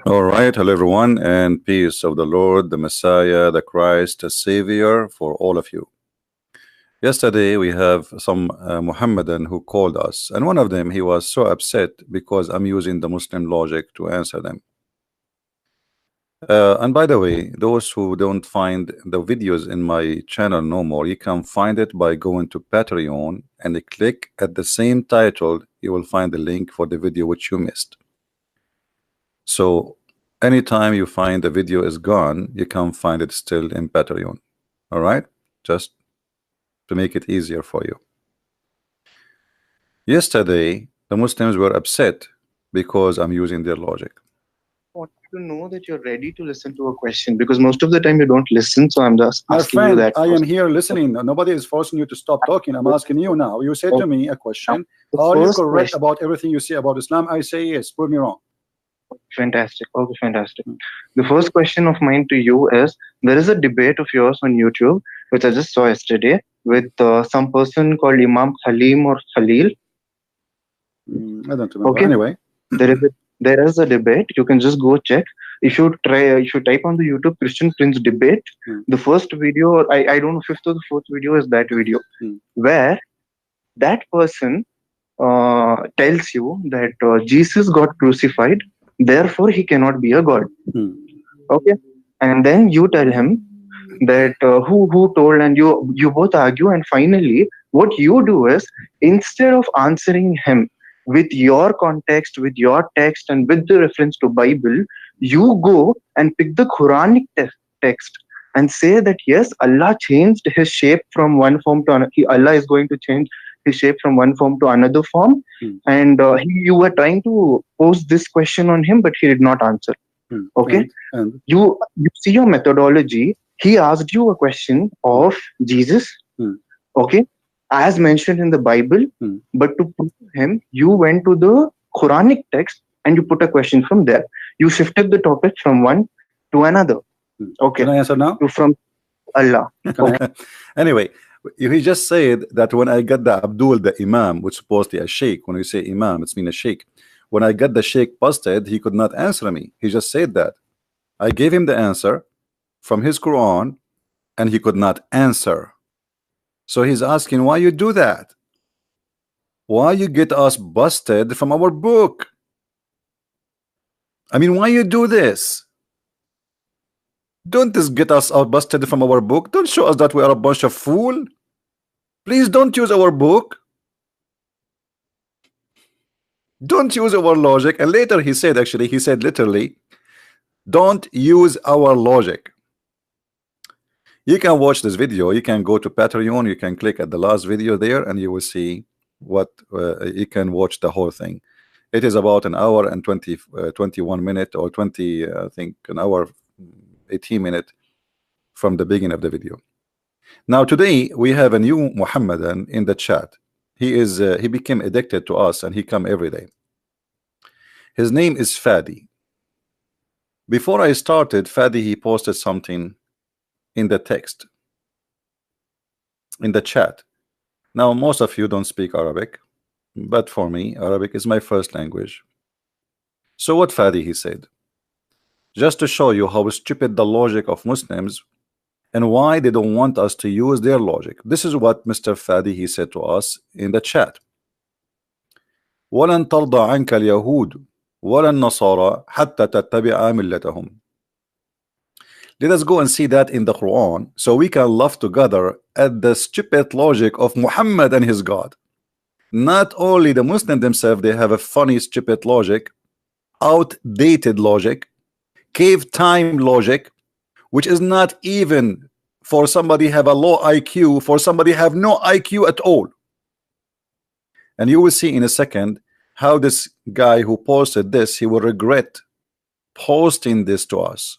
All right, hello everyone, and peace of the Lord, the Messiah, the Christ, the Savior for all of you. Yesterday we have some Muhammadan who called us, and one of them he was so upset because I'm using the Muslim logic to answer them. And by the way, those who don't find the videos in my channel no more, you can find it by going to Patreon and click at the same title. You will find the link for the video which you missed. So anytime you find the video is gone, you can find it still in Patreon. All right, just to make it easier for you. Yesterday the Muslims were upset because I'm using their logic. I want to know that you're ready to listen to a question, because most of the time you don't listen, so I'm just My asking you friend, that I am first. here listening. Nobody is forcing you to stop talking. I'm asking you now. You said to me a question. The Are you first correct question, about everything you say about Islam? I say yes. Prove me wrong. fantastic. Okay, fantastic. The first question of mine to you is, there is a debate of yours on YouTube, which I just saw yesterday, with some person called Imam Khalim or Khalil. I don't remember. Okay, Anyway, there is a debate. You can just go check. If you type on the YouTube Christian Prince debate, the first video, I don't know, fifth or the fourth video is that video, where that person tells you that Jesus got crucified, therefore he cannot be a god. Okay, and then you tell him that who told, and you both argue, and finally what you do is, instead of answering him with your context, with your text, and with the reference to Bible, you go and pick the Quranic text and say that yes, Allah changed his shape from one form to another. Allah is going to change his shape from one form to another form, and you were trying to pose this question on him, but he did not answer. Okay, and you see your methodology. He asked you a question of Jesus, okay, as mentioned in the Bible, but to prove him, you went to the Quranic text and you put a question from there. You shifted the topic from one to another. Okay, can I answer now? from Allah. Okay. Anyway, he just said that when I got the Abdul, the Imam, which is supposedly a sheikh, when you say Imam, it's mean a sheikh. When I got the sheikh busted, he could not answer me. He just said that. I gave him the answer from his Quran, and he could not answer. So he's asking, why you do that? Why you get us busted from our book? I mean, why you do this? Don't just get us out busted from our book. Don't show us that we are a bunch of fool. Please don't use our book. Don't use our logic. And later he said, actually, he said literally, don't use our logic. You can watch this video. You can go to Patreon. You can click at the last video there, and you will see what you can watch the whole thing. It is about an hour and 21 minute, or 20, I think an hour 18 minute from the beginning of the video. Now today we have a new Muhammadan in the chat. He became addicted to us, and he come every day. His name is Fadi. Before I started, Fadi, he posted something in the text, in the chat. Now most of you don't speak Arabic, but for me Arabic is my first language. So what Fadi he said, just to show you how stupid the logic of Muslims and why they don't want us to use their logic. This is what Mr. Fadi he said to us in the chat. وَلَن تَرْضَى عَنْكَ الْيَهُودُ وَلَا النَّصَارَى حَتَّى تَتَّبِعَ مِلَّتَهُمْ. Let us go and see that in the Quran, so we can laugh together at the stupid logic of Muhammad and his God. Not only the Muslims themselves, they have a funny stupid logic, outdated logic, cave time logic, which is not even for somebody have a low IQ, for somebody have no IQ at all. And you will see in a second how this guy who posted this, he will regret posting this to us.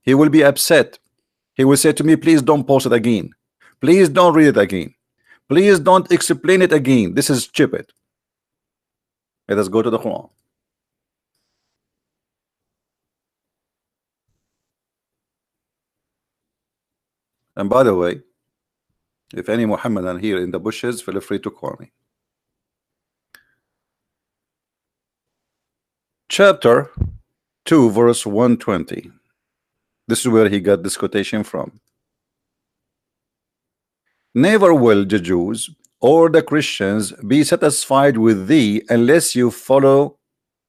He will be upset. He will say to me, please don't post it again. Please don't read it again. Please don't explain it again. This is stupid. Let us go to the Quran. And by the way, if any Muhammadan here in the bushes, feel free to call me. Chapter 2 verse 120. This is where he got this quotation from. Never will the Jews or the Christians be satisfied with thee unless you follow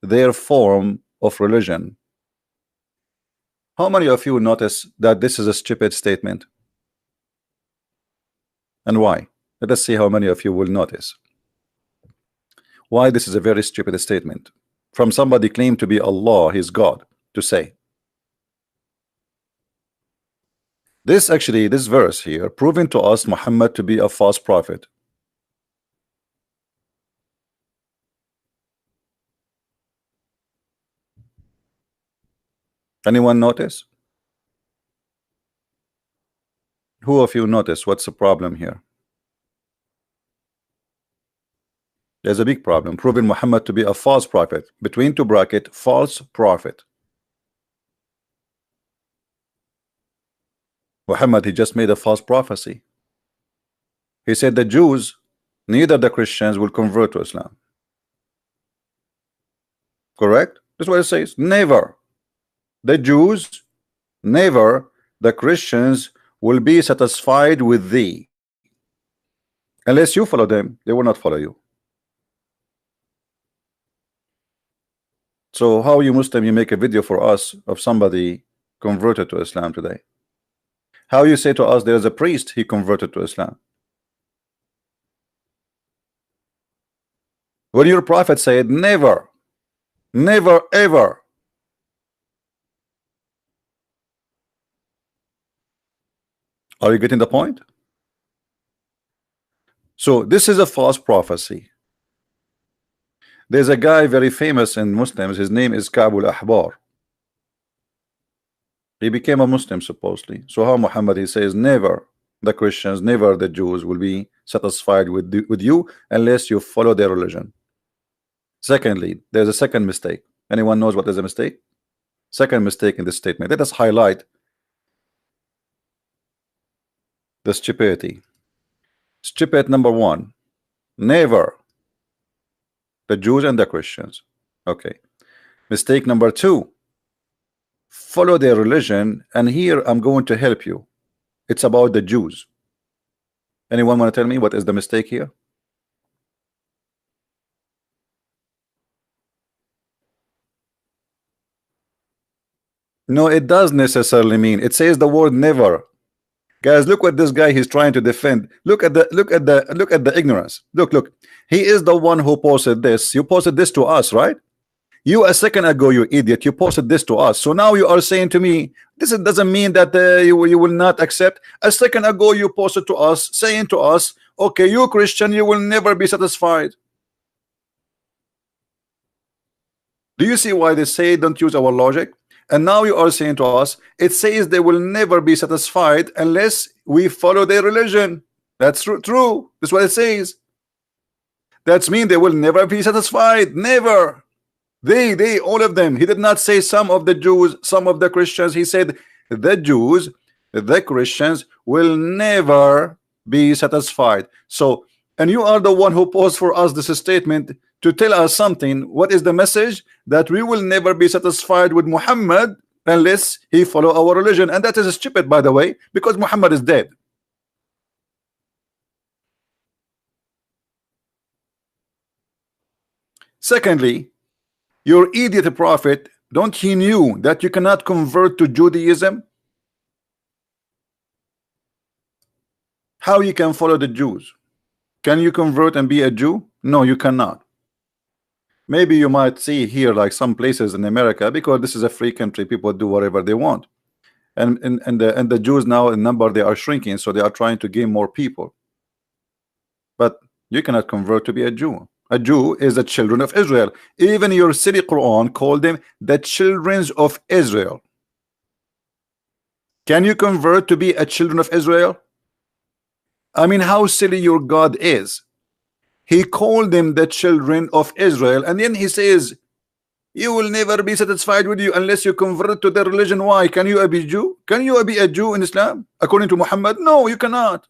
their form of religion. How many of you notice that this is a stupid statement? And why? Let us see how many of you will notice why this is a very stupid statement from somebody claimed to be Allah, his God, to say. This verse here proving to us Muhammad to be a false prophet. Anyone notice? Who of you notice what's the problem here? There's a big problem, proving Muhammad to be a false prophet. Between two brackets, false prophet. Muhammad, he just made a false prophecy. He said the Jews, neither the Christians, will convert to Islam. Correct? That's what it says. Never. The Jews, never the Christians will be satisfied with thee. Unless you follow them, they will not follow you. So how you Muslim, you make a video for us of somebody converted to Islam today? How you say to us there's a priest, he converted to Islam? When your prophet said never, never ever. Are you getting the point? So this is a false prophecy. There's a guy very famous in Muslims, his name is Ka'b al-Ahbar. He became a Muslim supposedly. So how Muhammad, he says never the Christians, never the Jews will be satisfied with you unless you follow their religion. Secondly, there's a second mistake. Anyone knows what is a mistake? Second mistake in this statement. Let us highlight the stupidity. Stupid number one, never the Jews and the Christians. Okay. Mistake number two, follow their religion, and here I'm going to help you. It's about the Jews. Anyone want to tell me what is the mistake here? No, it does necessarily mean. It says the word never. Guys, look what this guy he's trying to defend. Look at the ignorance. Look. He is the one who posted this. You posted this to us, right? You a second ago, you idiot, you posted this to us. So now you are saying to me, this doesn't mean that you will not accept. A second ago, you posted to us, saying to us, okay, you Christian, you will never be satisfied. Do you see why they say don't use our logic? And now you are saying to us, it says they will never be satisfied unless we follow their religion. That's true. That's what it says. That's mean they will never be satisfied. Never. They, all of them. He did not say some of the Jews, some of the Christians. He said the Jews, the Christians will never be satisfied. So, and you are the one who posed for us this statement to tell us something. What is the message? That we will never be satisfied with Muhammad unless he follow our religion. And that is stupid, by the way, because Muhammad is dead. Secondly, your idiot prophet, don't he knew that you cannot convert to Judaism? How you can follow the Jews? Can you convert and be a Jew? No, you cannot. Maybe you might see here like some places in America, because this is a free country, people do whatever they want. And the Jews now in number, they are shrinking, so they are trying to gain more people. But you cannot convert to be a Jew. A Jew is the children of Israel. Even your silly Quran called them the children of Israel. Can you convert to be a children of Israel? I mean, how silly your God is. He called them the children of Israel, and then he says, you will never be satisfied with you unless you convert to their religion. Why? Can you be a Jew? Can you be a Jew in Islam according to Muhammad? No, you cannot.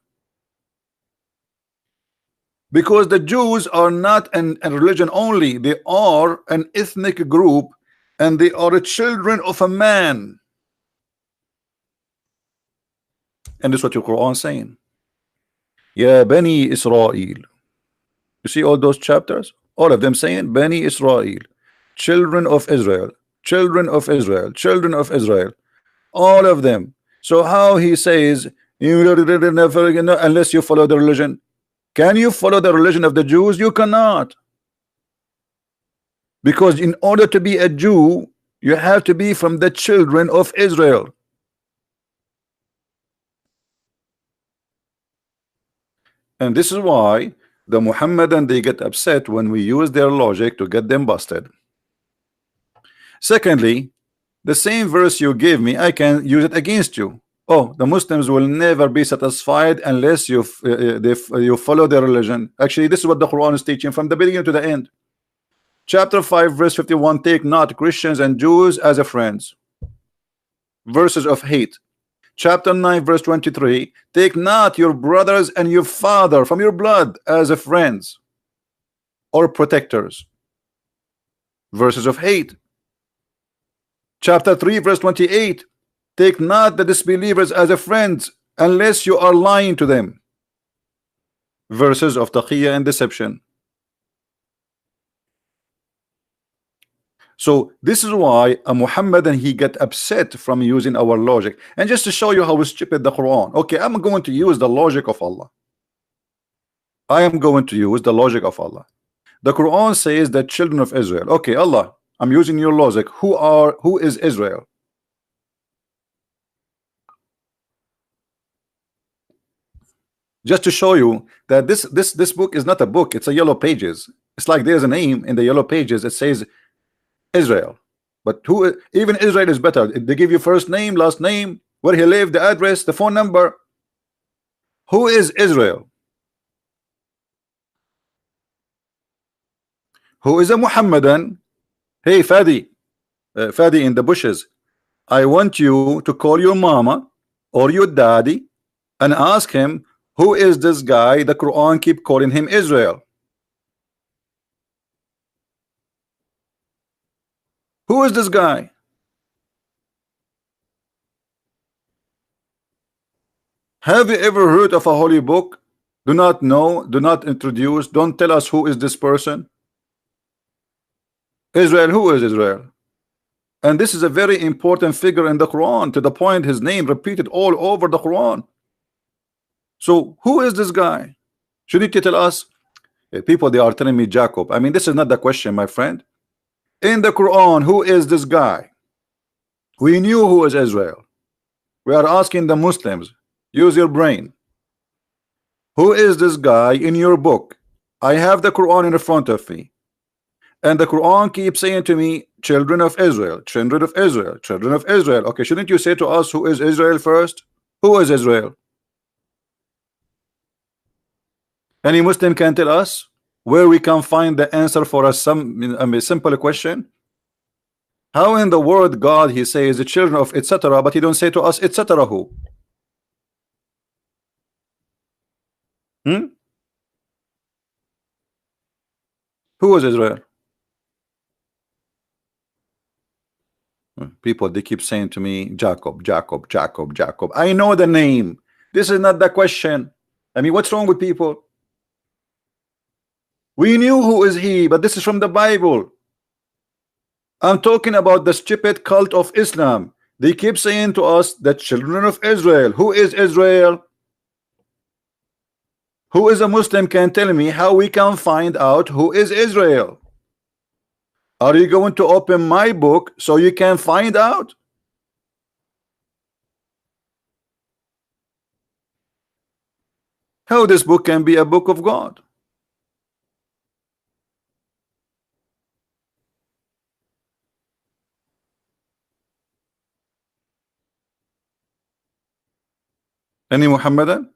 Because the Jews are not a religion only, they are an ethnic group, and they are children of a man. And this is what your Quran is saying. Ya Bani Israel. You see all those chapters? All of them saying Bani Israel, children of Israel, children of Israel, children of Israel. All of them. So how he says, unless you follow the religion. Can you follow the religion of the Jews? You cannot. Because in order to be a Jew, you have to be from the children of Israel. And this is why the Muhammadan, they get upset when we use their logic to get them busted. Secondly, the same verse you gave me, I can use it against you. Oh, the Muslims will never be satisfied unless you follow their religion. Actually, this is what the Quran is teaching from the beginning to the end. Chapter 5 verse 51, take not Christians and Jews as a friends. Verses of hate. Chapter 9 verse 23, take not your brothers and your father from your blood as a friends or protectors. Verses of hate. Chapter 3 verse 28, take not the disbelievers as a friends unless you are lying to them. Verses of taqiyya and deception. So this is why a Muhammadan, he get upset from using our logic. And just to show you how stupid the Quran, okay, I'm going to use the logic of Allah. I am going to use the logic of Allah. The Quran says that children of Israel. Okay, Allah, I'm using your logic. Who is Israel? Just to show you that this book is not a book, it's a yellow pages. It's like there's a name in the yellow pages, it says Israel. But who, even Israel is better. They give you first name, last name, where he lived, the address, the phone number. Who is Israel? Who is a Muhammadan? Hey Fadi, Fadi in the bushes, I want you to call your mama or your daddy and ask him, who is this guy the Quran keep calling him Israel? Who is this guy? Have you ever heard of a holy book? Do not know, do not introduce, don't tell us who is this person. Israel, who is Israel? And this is a very important figure in the Quran, to the point his name repeated all over the Quran. So who is this guy? Shouldn't you tell us? People, they are telling me Jacob. I mean, this is not the question, my friend. In the Quran, who is this guy? We knew who is Israel. We are asking the Muslims, use your brain. Who is this guy in your book? I have the Quran in front of me, and the Quran keeps saying to me, children of Israel, children of Israel, children of Israel. Okay, shouldn't you say to us, who is Israel first? Who is Israel? Any Muslim can tell us where we can find the answer for a simple question. How in the word God he says the children of etc., but he don't say to us etc. who? Who is Israel? People, they keep saying to me Jacob, Jacob, Jacob, Jacob. I know the name. This is not the question. I mean, what's wrong with people? We knew who is he, but this is from the Bible. I'm talking about the stupid cult of Islam. They keep saying to us the children of Israel. Who is Israel? Who is a Muslim can tell me how we can find out who is Israel? Are you going to open my book so you can find out? How this book can be a book of God? Any Muhammadan?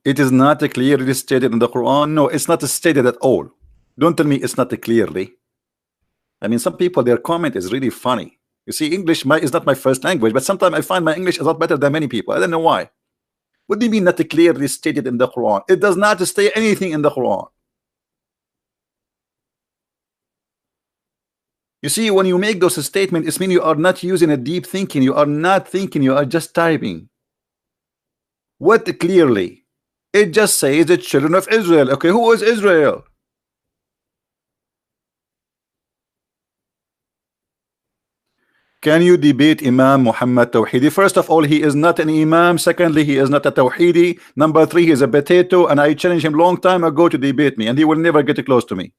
It is not clearly stated in the Quran. No, it's not stated at all. Don't tell me it's not clearly. I mean, some people, their comment is really funny. You see, English is not my first language, but sometimes I find my English is a lot better than many people. I don't know why. What do you mean not clearly stated in the Quran? It does not state anything in the Quran. You see, when you make those statements, it means you are not using a deep thinking. You are not thinking. You are just typing. What clearly? It just says the children of Israel. Okay, who is Israel? Can you debate Imam Muhammad Tawhidi? First of all, he is not an Imam. Secondly, he is not a Tawhidi. Number three, he is a potato. And I challenged him long time ago to debate me, and he will never get close to me.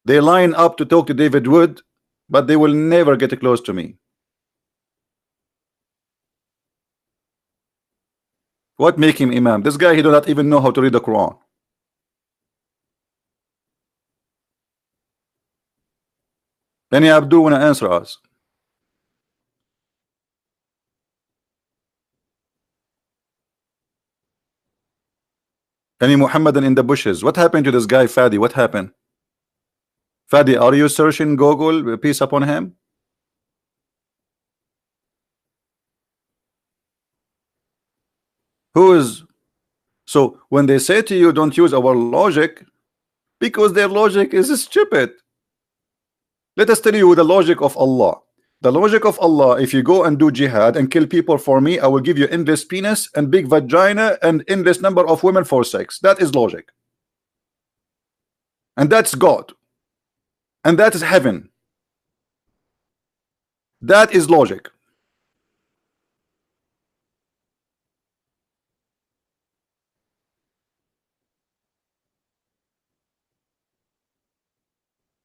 They line up to talk to David Wood, but they will never get close to me. What make him Imam? This guy, he does not even know how to read the Quran. Any Abdul want to answer us? Any Muhammadan in the bushes? What happened to this guy Fadi? What happened? Fadi, are you searching Google? Peace upon him. Who is? So when they say to you, don't use our logic, because their logic is stupid. Let us tell you the logic of Allah. The logic of Allah, if you go and do jihad and kill people for me, I will give you endless penis and big vagina and endless number of women for sex. That is logic. And that's God. And that is heaven. That is logic.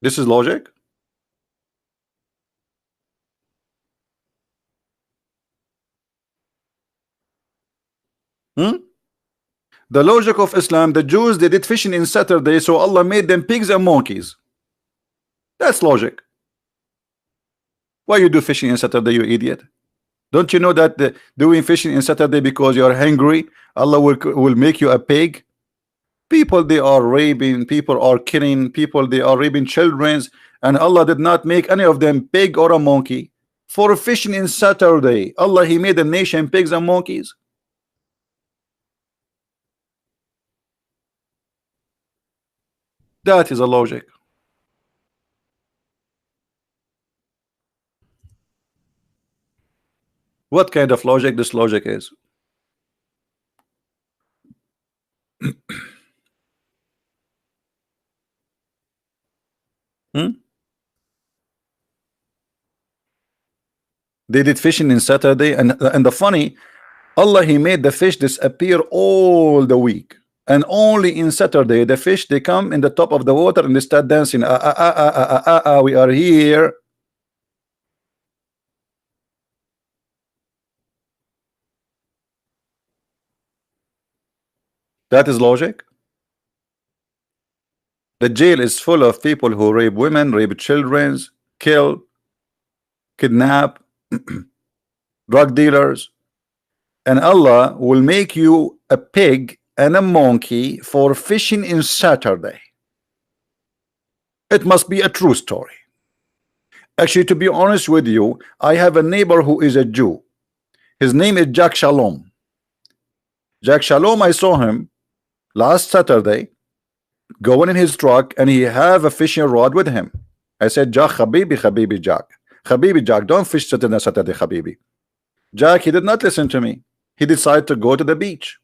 This is logic. The logic of Islam, the Jews, they did fishing in Saturday, so Allah made them pigs and monkeys. That's logic. Why you do fishing in Saturday, you idiot? Don't you know that doing fishing in Saturday because you are hungry, Allah will make you a pig? People, they are raping, people are killing, people, they are raping children, and Allah did not make any of them pig or a monkey. For fishing in Saturday, Allah, he made a nation pigs and monkeys. That is a logic. What kind of logic this logic is? They did fishing in Saturday, and the funny, Allah, he made the fish disappear all the week, and only in Saturday the fish, they come in the top of the water and they start dancing. We are here. That is logic. The jail is full of people who rape women, rape children, kill, kidnap, drug dealers, and Allah will make you a pig and a monkey for fishing in Saturday. It must be a true story. Actually, to be honest with you, I have a neighbor who is a Jew. His name is Jack Shalom. Jack Shalom, I saw him last Saturday going in his truck, and he have a fishing rod with him. I said, Jack, Habibi Jack. Habibi Jack, don't fish Saturday, Habibi. Jack, he did not listen to me. He decided to go to the beach.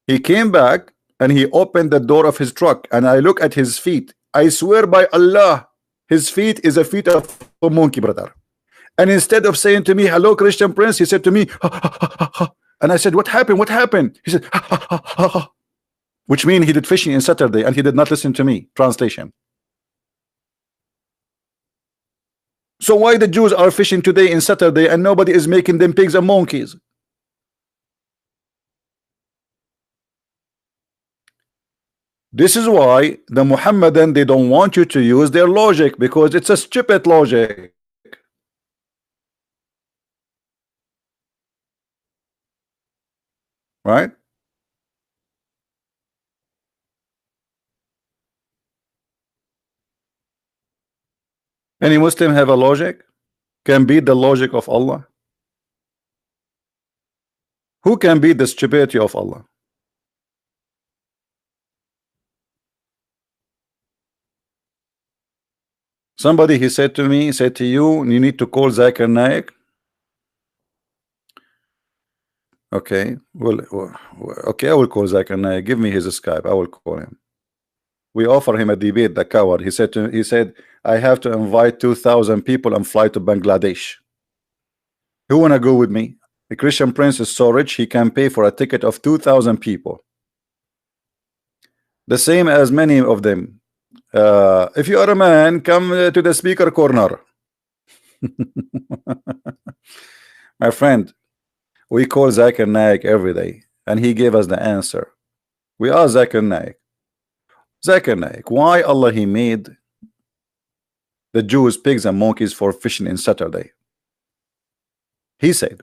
He came back and he opened the door of his truck, and I look at his feet. I swear by Allah, his feet is a feet of a monkey, brother. And instead of saying to me, hello, Christian Prince, he said to me, ha, ha, ha, ha. And I said, what happened? What happened? He said, ha, ha, ha, ha, ha. Which means he did fishing in Saturday and he did not listen to me. Translation. So why the Jews are fishing today in Saturday and nobody is making them pigs and monkeys? This is why the Muhammadan, they don't want you to use their logic, because it's a stupid logic. Right? Any Muslim have a logic? Can beat the logic of Allah? Who can beat the stupidity of Allah? Somebody, he said to me, said to you, you need to call Zakir Naik. Okay, well, okay, I will call Zakir Naik. Give me his Skype. I will call him. We offer him a debate, the coward. He said, I have to invite 2,000 people and fly to Bangladesh. Who wanna go with me? The Christian Prince is so rich he can pay for a ticket of 2,000 people. The same as many of them. If you are a man, come to the speaker corner. My friend, we call Zakir Naik every day, and he gave us the answer. We are Zakir Naik. Zakir Naik, why Allah he made the Jews pigs and monkeys for fishing in Saturday? He said,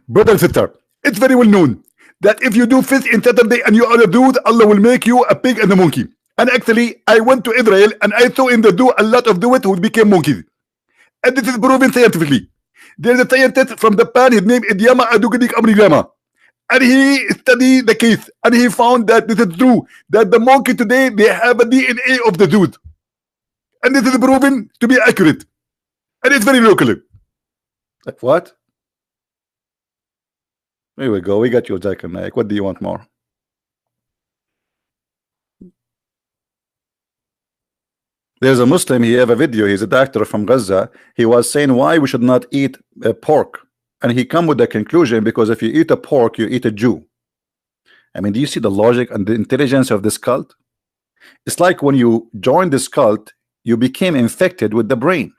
Brother Fitter, it's very well known that if you do fish in Saturday and you are a dude, Allah will make you a pig and a monkey. And actually, I went to Israel and I saw in the do a lot of dudes who became monkeys. And this is proven scientifically. There is a scientist from Japan, his name is Yama Adugadik Amrigama. And he studied the case and he found that this is true, that the monkey today, they have a DNA of the dude. And this is proven to be accurate. And it's very local. Like what? Here we go. We got you, Zakir Naik. What do you want more? There's a Muslim, he have a video, he's a doctor from Gaza. He was saying why we should not eat pork. And he come with the conclusion, because if you eat a pork, you eat a Jew. I mean, do you see the logic and the intelligence of this cult? It's like when you join this cult, you became infected with the brain.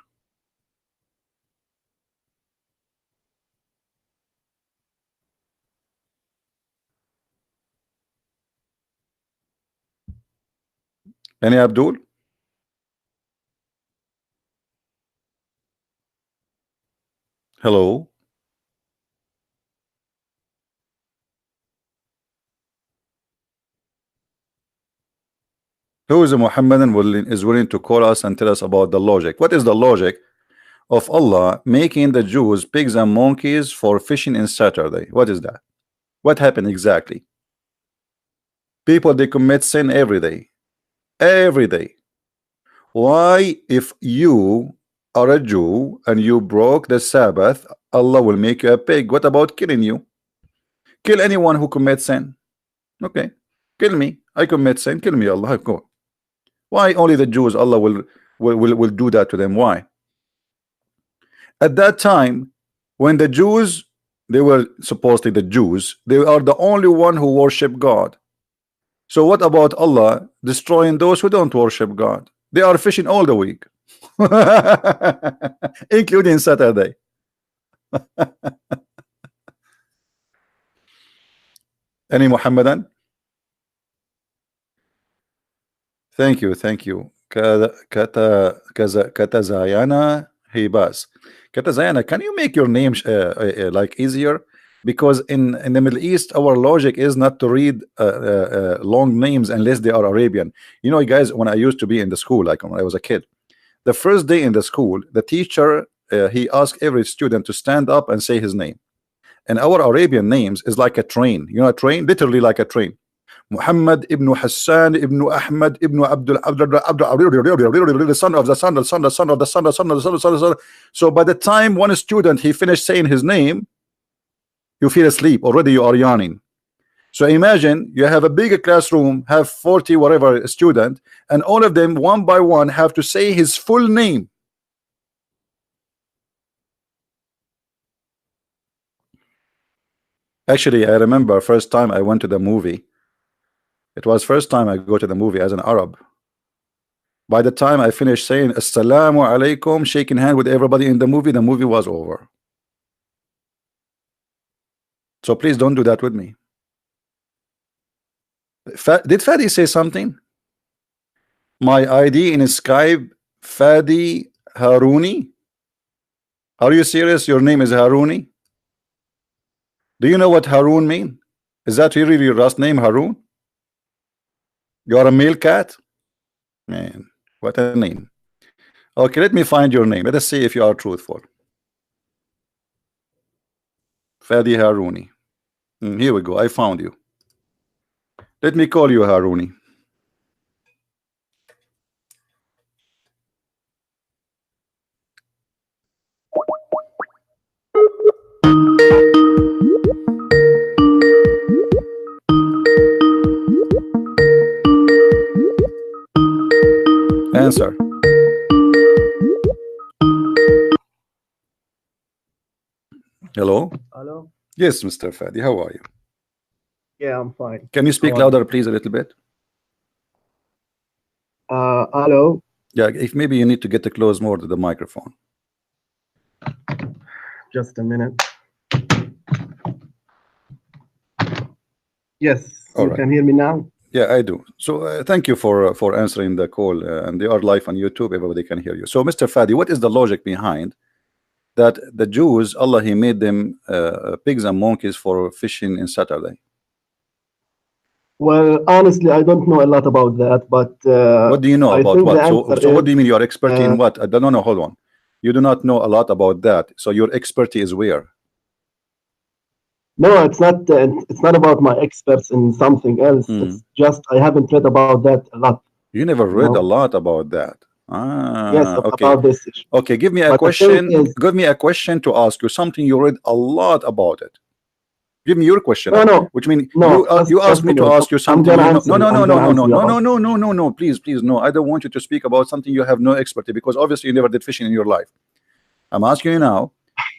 Any Abdul? Hello? Who is a Muhammadan is willing to call us and tell us about the logic? What is the logic of Allah making the Jews pigs and monkeys for fishing in Saturday? What is that? What happened exactly? People, they commit sin every day. Every day. Why, if you are a Jew and you broke the Sabbath, Allah will make you a pig? What about killing you? Kill anyone who commits sin. Okay, kill me. I commit sin. Kill me, Allah. Go. Why only the Jews? Allah will do that to them. Why? At that time, when the Jews, they were supposedly the Jews, they are the only one who worship God. So what about Allah destroying those who don't worship God? They are fishing all the week, including Saturday. Any Muhammadan? Thank you, thank you. Katazayana Hibas. Katazayana, can you make your name like easier? Because in the Middle East, our logic is not to read long names unless they are Arabian. You know, guys, when I used to be in the school, like when I was a kid, the first day in the school, the teacher, he asked every student to stand up and say his name. And our Arabian names is like a train. You know, a train, literally like a train. Muhammad ibn Hassan ibn Ahmad ibn Abdul the son of the son, the son, the son of the son, the son of the son, the son, the son. So by the time one student he finished saying his name, you feel asleep already. You are yawning. So imagine you have a bigger classroom, have 40 whatever student, and all of them one by one have to say his full name. Actually, I remember first time I went to the movie. It was first time I go to the movie as an Arab. By the time I finished saying Assalamu alaikum, shaking hand with everybody in the movie was over. So please don't do that with me. Did Fadi say something? My ID in Skype, Fadi Haruni. Are you serious? Your name is Haruni? Do you know what Harun mean? Is that really your last name, Harun? You are a male cat? Man, what a name. Okay, let me find your name. Let us see if you are truthful. Fadi Haruni. Here we go. I found you. Let me call you Haruni. Answer. Hello. Hello. Yes, Mr. Fadi. How are you? Yeah, I'm fine. Can you speak How are you? louder, please, a little bit? Hello. Yeah, if maybe you need to get close more to the microphone. Just a minute. Yes, All you right. can hear me now. Yeah, I do. So thank you for answering the call, and they are live on YouTube. Everybody can hear you. So, Mr. Fadi, what is the logic behind that the Jews, Allah, He made them pigs and monkeys for fishing in Saturday? Well, honestly, I don't know a lot about that, but What do you know I about think the what? So answer what is do you mean you are expert in uh, what? No, hold on. You do not know a lot about that. So your expertise is where? no, it's not about my experts in something else. It's just I haven't read about that a lot. You never You read a know? lot about that. Yes, Okay. about this issue. Okay, give me a But the thing question. is, Give me a question to ask you, something you read a lot about it. Give me your question, no, which means no, you ask just a me to minute. ask you I'm something gonna you know. answer you. I'm gonna answer you about it. No, please, no. I don't want you to speak about something you have no expertise, because obviously you never did fishing in your life. I'm asking you now.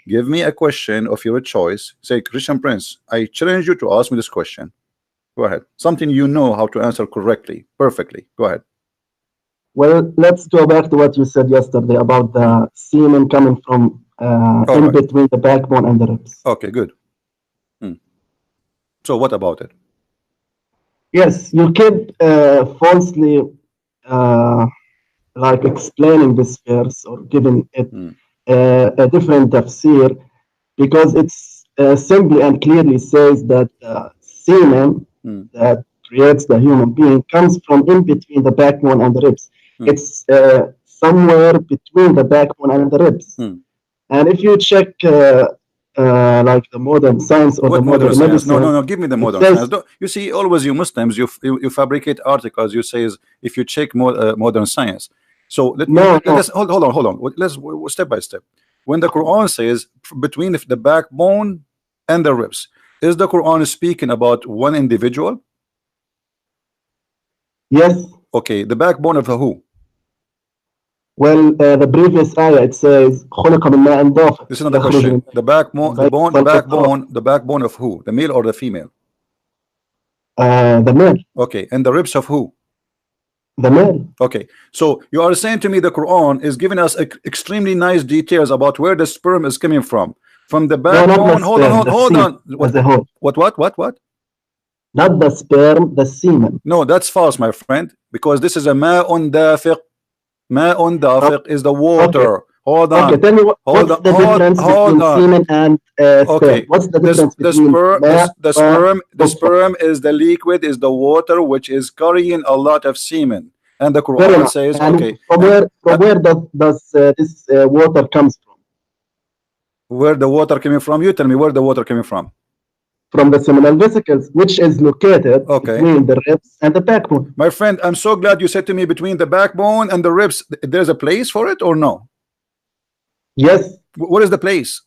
Give me a question of your choice. Say, Christian Prince, I challenge you to ask me this question. Go ahead. Something you know how to answer correctly, perfectly. Go ahead. Well, let's go back to what you said yesterday about the semen coming from in right. between the backbone and the ribs. Okay, good. So what about it? Yes, you keep falsely like explaining this verse or giving it a different tafsir, because it's simply and clearly says that semen that creates the human being comes from in between the backbone and the ribs. It's somewhere between the backbone and the ribs. And if you check like the modern science or What the modern modern science? medicine, No. Give me the modern says, science. You see, always you Muslims, you fabricate articles. You say if you check modern science. So let us hold on. Let's step by step. When the Quran says between the backbone and the ribs, is the Quran speaking about one individual? Yes. Okay, the backbone of who? Well, the previous ayah it says خلق من ماء دافق. This is another question. The backbone of who? The male or the female? The male. Okay, and the ribs of who? The male. Okay, so you are saying to me the Quran is giving us extremely nice details about where the sperm is coming from the backbone. No, hold on. What? Not the sperm, the semen. No, that's false, my friend, because this is a ma'un dafiq. Ma'un dafiq is the water. Okay. Hold on. Okay, tell me what's the difference between semen and sperm? Okay. What's the difference between the sperm is the liquid, is the water which is carrying a lot of semen, and the Quran says, and okay. From where does this water comes from? Where the water coming from? You tell me where the water coming from. From the seminal vesicles, which is located between the ribs and the backbone. My friend, I'm so glad you said to me between the backbone and the ribs. There's a place for it or no? Yes. What is the place?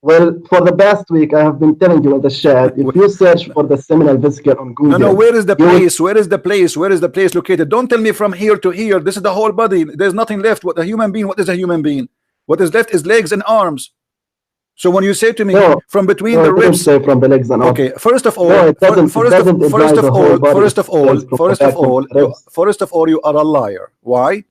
Well, for the past week, I have been telling you in the chat, if you search for the seminal vesicle on Google. No, where is the place? Where is the place? Where is the place located? Don't tell me from here to here. This is the whole body. There's nothing left. What a human being? What is a human being? What is left is legs and arms. So when you say to me from between the ribs, say from the legs and arms. Okay, first of all, you are a liar. Why?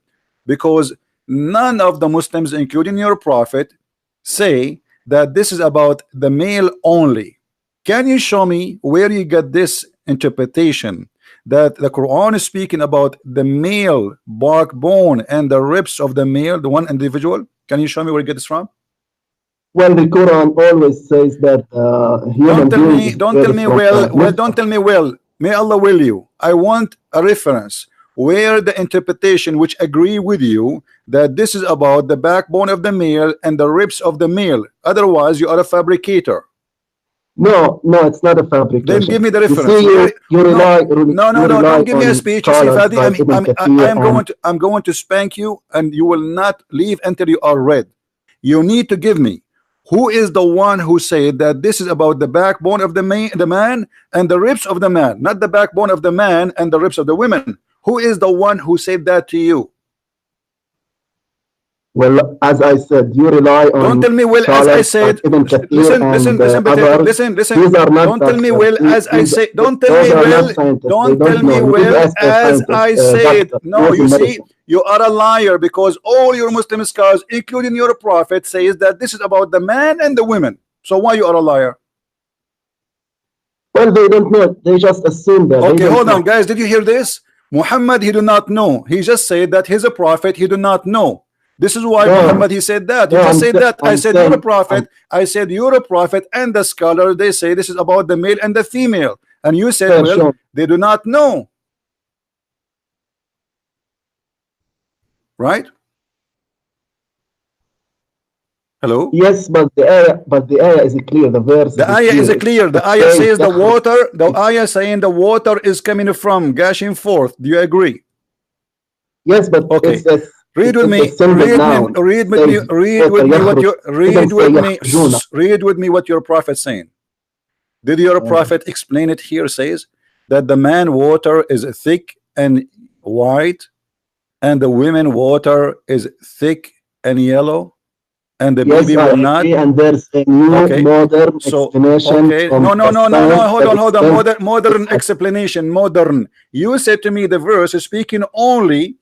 Because none of the Muslims, including your prophet, say that this is about the male only. Can you show me where you get this interpretation that the Quran is speaking about the male backbone and the ribs of the male, the one individual? Can you show me where you get this from? Well, the Quran always says that human beings. Don't tell me well. May Allah will you. I want a reference where the interpretation which agree with you that this is about the backbone of the male and the ribs of the male. Otherwise, you are a fabricator. No, no, it's not a fabrication. Then give me the You reference. see, you rely, No, don't give me a speech. You see, scholars Fadi, like Ibn Kathir I'm going to spank you, and you will not leave until you are read. You need to give me who is the one who said that this is about the backbone of the man and the ribs of the man, not the backbone of the man and the ribs of the women. Who is the one who said that to you? Well, as I said, you rely on. Don't tell me, well, as I said. Listen, listen. These are not don't tell me, well, as I say. Don't tell those me, are well. not scientists. Don't They tell don't me, know. You well, ask a as scientist, I said. doctor, No, knows you in see, medicine. you are a liar, because all your Muslim scholars, including your prophet, says that this is about the man and the women. So why you are a liar? Well, they don't know. They just assume that. Okay, hold on, guys. Did you hear this? Muhammad, he do not know. He just said that he's a prophet. He do not know. This is why Muhammad, he said that. He just said that. I said you're a prophet. I said you're a prophet, and the scholar, they say this is about the male and the female. And you said, well, they do not know. Right? Hello? Yes, but the ayah is clear. The verse. The ayah is clear. The ayah says the water. The ayah saying the water is coming from, gushing forth. Do you agree? Yes, but okay. Read with me. Read with me what your prophet saying. Did your prophet explain it here? Says that the man water is thick and white, and the women water is thick and yellow, and the baby will not. And there's a new modern explanation. No. Hold on. Modern explanation. Modern. You said to me the verse is speaking only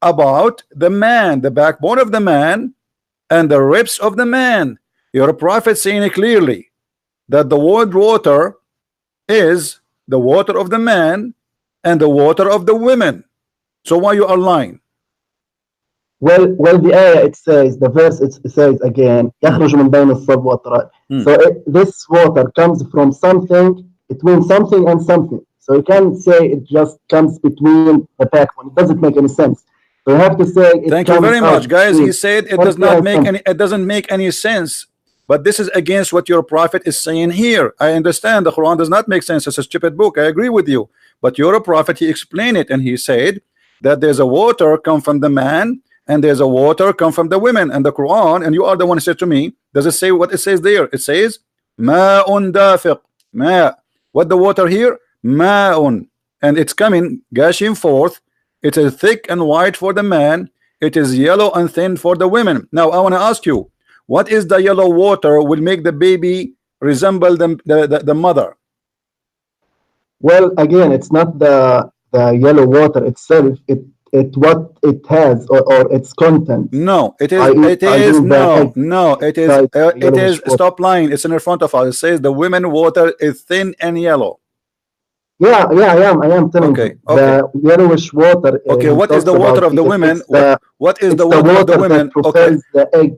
about the man, the backbone of the man and the ribs of the man. Your prophet saying it clearly that the word water is the water of the man and the water of the women. So why you are lying? Well, the ayah, it says, the verse, it says again, يخرج من بين الصلب والترائب. So this water comes from something, between something and something. So you can't say it just comes between the backbone. It doesn't make any sense. So you have to say it. Thank you very much, guys. He said it does not make any. It doesn't make any sense. But this is against what your prophet is saying here. I understand the Quran does not make sense. It's a stupid book. I agree with you. But your prophet, he explained it, and he said that there's a water come from the man and there's a water come from the women. And the Quran, and you are the one who said to me, does it say what it says there? It says ma'un dafiq. Ma. What the water here? Ma'un. And it's coming, gushing forth. It is thick and white for the man. It is yellow and thin for the women. Now I want to ask you, what is the yellow water will make the baby resemble the mother? Well, again, it's not the yellow water itself. It what it has or its content. No, it is. It is. Stop lying. It's in front of us. It says the women water is thin and yellow. Yeah, I am telling you. The yellowish water. Okay, what is the water of the women? What is the water of the women? Okay. The egg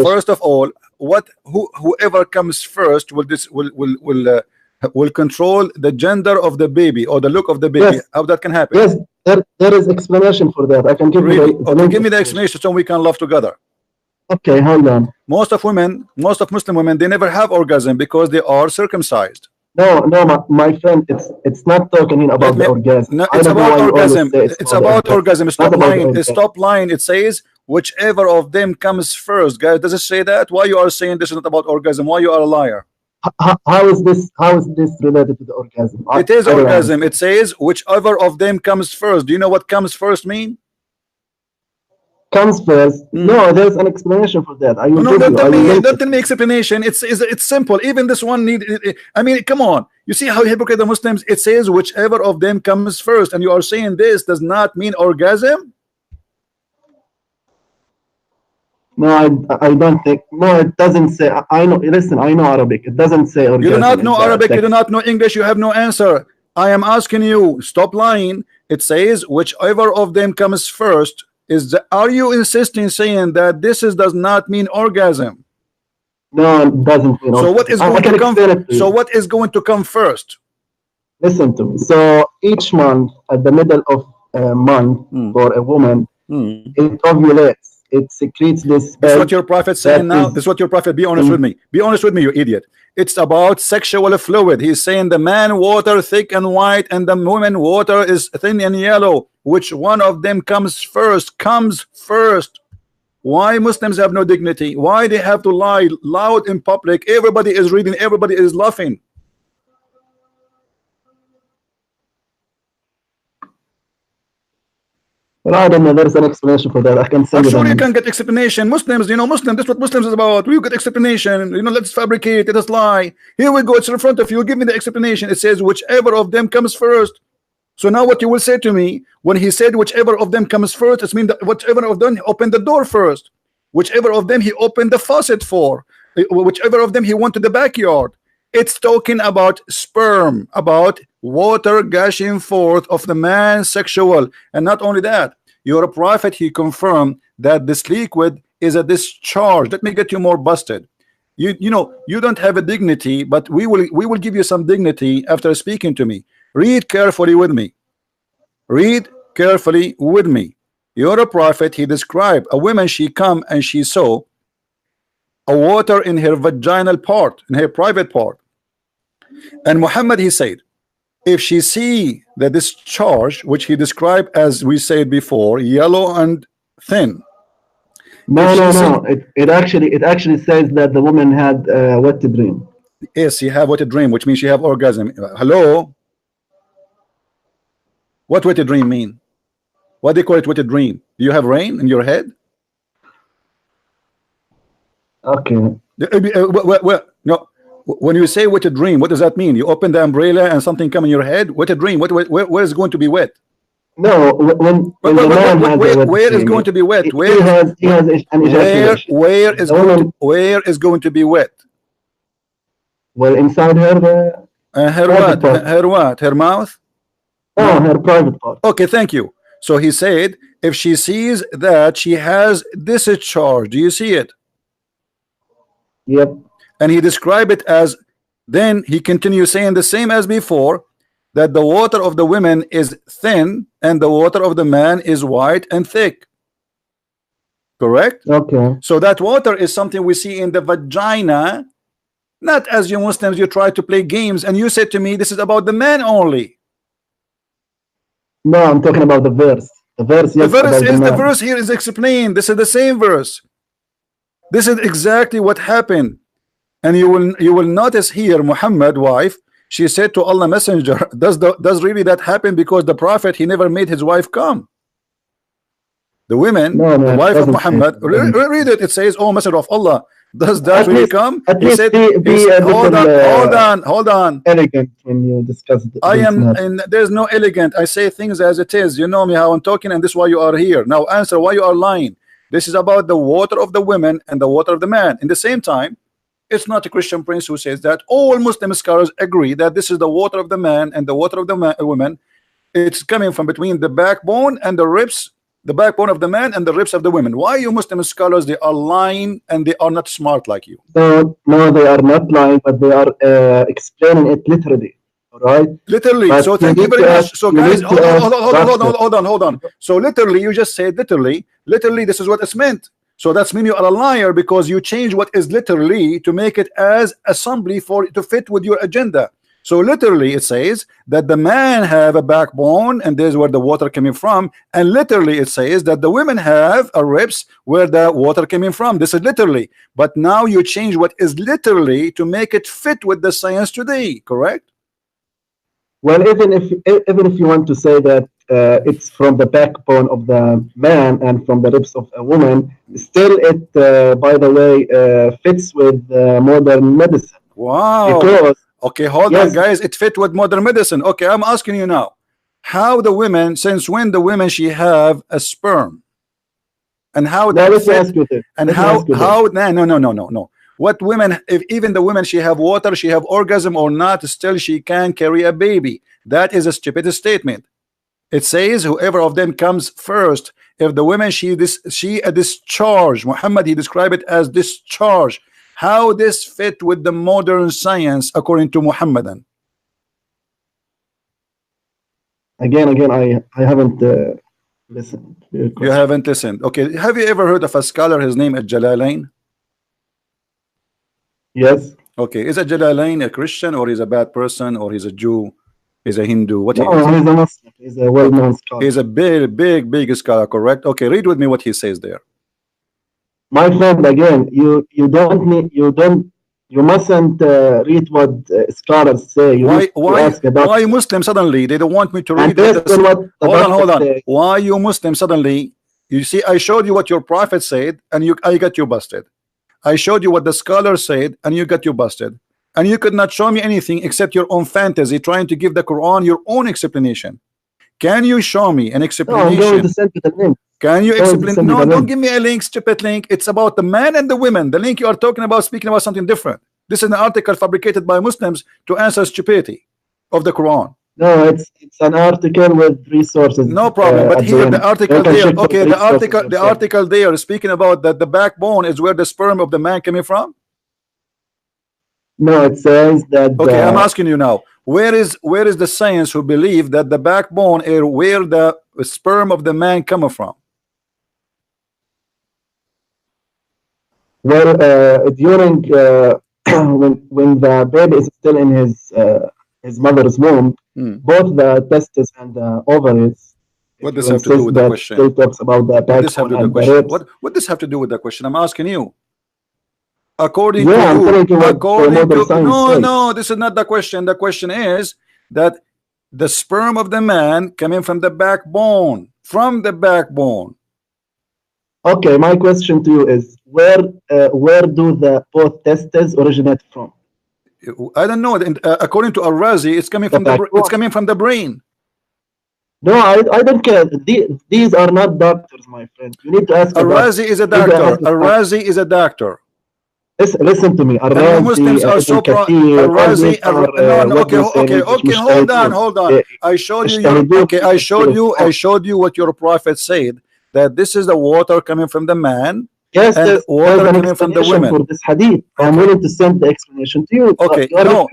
First of all, whoever comes first will control the gender of the baby or the look of the baby. Yes. How that can happen? Yes, there is explanation for that. I can give you. Okay, give me the explanation so we can love together. Okay, hold on. Most of Muslim women, they never have orgasm because they are circumcised. No, my friend, it's not talking about the orgasm. No, it's about orgasm. It's about orgasm. Stop lying. Stop lying. It says whichever of them comes first. Guys, does it say that? Why you are saying this is not about orgasm? Why you are a liar? How is this related to the orgasm? It is orgasm. It says whichever of them comes first. Do you know what comes first mean? Comes first. No, there's an explanation for that. Don't tell me explanation. It's simple. Even this one need. I mean, come on. You see how hypocrite the Muslims. It says whichever of them comes first, and you are saying this does not mean orgasm. No, I don't think. No, it doesn't say. I know. Listen, I know Arabic. It doesn't say orgasm. You do not know Arabic. You do not know English. You have no answer. I am asking you. Stop lying. It says whichever of them comes first. Are you insisting saying that this does not mean orgasm? No, it doesn't mean orgasm. So what is going to come? So what is going to come first? Listen to me. So each month, at the middle of a month for a woman, it ovulates. it secretes this. That's what your prophet saying now. Is, this is what your prophet. Be honest with me. Be honest with me, you idiot. It's about sexual fluid. He's saying the man water thick and white, and the woman water is thin and yellow. Which one of them comes first? Comes first. Why Muslims have no dignity? Why they have to lie loud in public? Everybody is reading. Everybody is laughing. Well, I don't know. There's an explanation for that. I can send I'm you sure the you link. can get explanation. Muslims, you know, Muslim. That's what Muslims is about. We get explanation. You know, let's fabricate. Let us lie. Here we go. It's in front of you. Give me the explanation. It says whichever of them comes first. So now what you will say to me when he said whichever of them comes first, it means that whichever of them opened the door first. Whichever of them he opened the faucet for. Whichever of them he went to the backyard. It's talking about sperm, about water gushing forth of the man sexual. And not only that, your prophet, he confirmed that this liquid is a discharge. Let me get you more busted. You know, you don't have a dignity, but we will give you some dignity after speaking to me. Read carefully with me. Read carefully with me. Your prophet, he described a woman, she come and she saw a water in her vaginal part, in her private part. And Muhammad, he said, if she see the discharge, which he described as we said before, yellow and thin. No. It actually says that the woman had wet dream. Yes, she have wet dream, which means she have orgasm. Hello? What wet dream mean? What do you call it wet dream? Do you have rain in your head? Okay. No. When you say wet dream, what does that mean? You open the umbrella and something come in your head? Wet dream? Where is going to be wet? No, when the man has where is going to be wet? Where is going to be wet? Well, inside her. Her what? Her what? Her mouth? No, her private part. Okay, thank you. So he said, if she sees that she has discharge, do you see it? Yep. And he described it as, then he continues saying the same as before, that the water of the women is thin and the water of the man is white and thick. Correct? Okay. So that water is something we see in the vagina, not as you Muslims, you try to play games and you said to me, this is about the man only. No, I'm talking about the verse. The verse, yes, the verse here is explained. This is the same verse. This is exactly what happened. And you will notice here, Muhammad wife, she said to Allah Messenger, does really that happen? Because the prophet, he never made his wife come. The women, the wife of Muhammad, read it. It says, oh Messenger of Allah, does that really come? He said, hold on. Elegant when you discuss it. And there's no elegant. I say things as it is. You know me how I'm talking, and this is why you are here. Now answer why you are lying. This is about the water of the women and the water of the man. In the same time, it's not a Christian prince who says that. All Muslim scholars agree that this is the water of the man and the water of the woman. It's coming from between the backbone and the ribs, the backbone of the man and the ribs of the women. Why you Muslim scholars, they are lying and they are not smart like you? No, they are not lying, but they are explaining it literally. All right? Literally. But so thank you very much. So guys, hold on. So literally, you just said literally, this is what it's meant. So that's mean you are a liar because you change what is literally to make it as assembly to fit with your agenda. So literally it says that the man have a backbone and there's where the water coming from, and literally it says that the women have a ribs where the water coming from. This is literally, but now you change what is literally to make it fit with the science today, correct? Well, even if you want to say that it's from the backbone of the man and from the ribs of a woman, still it, by the way, fits with modern medicine. Wow. Because, okay, hold on, guys. It fit with modern medicine. Okay, I'm asking you now, how the women, since when the women she have a sperm, and how that fit, and how no. What women, if even the women she have water, she have orgasm or not, still she can carry a baby. That is a stupid statement. It says whoever of them comes first. If the women she a discharge, Muhammad he described it as discharge. How this fit with the modern science according to Muhammadan? Again, I haven't listen. You haven't listened. Okay. Have you ever heard of a scholar? His name is Jalalain. Yes. Okay. Is a Jalalain a Christian, or he's a bad person, or he's a Jew? He's a Hindu? What he No, is? he's a Muslim. He's a well-known scholar. He's a big scholar, correct? Okay. Read with me what he says there. My friend, again, you mustn't read what scholars say. You need to ask about why Muslim suddenly? They don't want me to and read based on what the hold on. say. Why you Muslim suddenly? You see, I showed you what your prophet said, and I got you busted. I showed you what the scholar said, and you got you busted. And you could not show me anything except your own fantasy, trying to give the Quran your own explanation. Can you show me an explanation? No, I'm going to send you the link. Can you explain? No, don't give me a link, stupid link. It's about the man and the women. The link you are talking about, speaking about something different. This is an article fabricated by Muslims to answer stupidity of the Quran. No, it's an article with resources. No problem. But here the article there, okay, the article there is speaking about that the backbone is where the sperm of the man coming from. No, it says that. Okay, I'm asking you now. Where is the science who believe that the backbone is where the sperm of the man coming from? Well, during when the baby is still in his mother's womb, both the testes and the ovaries. What does have to do with the question? Still talks about the backbone and the ribs. What does have to do with the question? I'm asking you. According to you, no, this is not the question. The question is that the sperm of the man coming from the backbone, Okay, my question to you is where do the both testes originate from? I don't know. According to Al-Razi, it's coming from the brain. No, I don't care. These are not doctors, my friend. You need to ask. Al-Razi is a doctor. Al-Razi is a doctor. Listen to me. Muslims are so okay, hold on. I showed you what your prophet said, that this is the water coming from the man. Yes, and water coming from the women. For this hadith, I'm willing to send the explanation to you. Okay, no.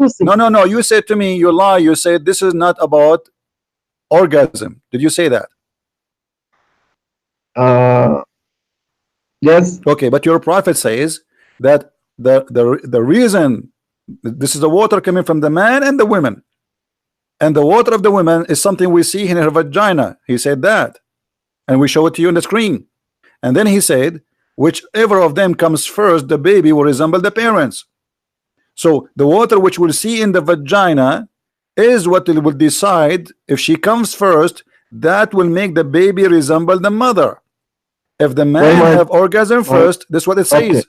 You said to me, you lie. You said this is not about orgasm. Did you say that? Yes. Okay, but your prophet says that the reason this is the water coming from the man and the women, and the water of the women is something we see in her vagina. He said that, and we show it to you on the screen. And then he said, whichever of them comes first, the baby will resemble the parents. So the water which we'll see in the vagina is what will decide if she comes first. That will make the baby resemble the mother. If the man have orgasm first, that's what it says.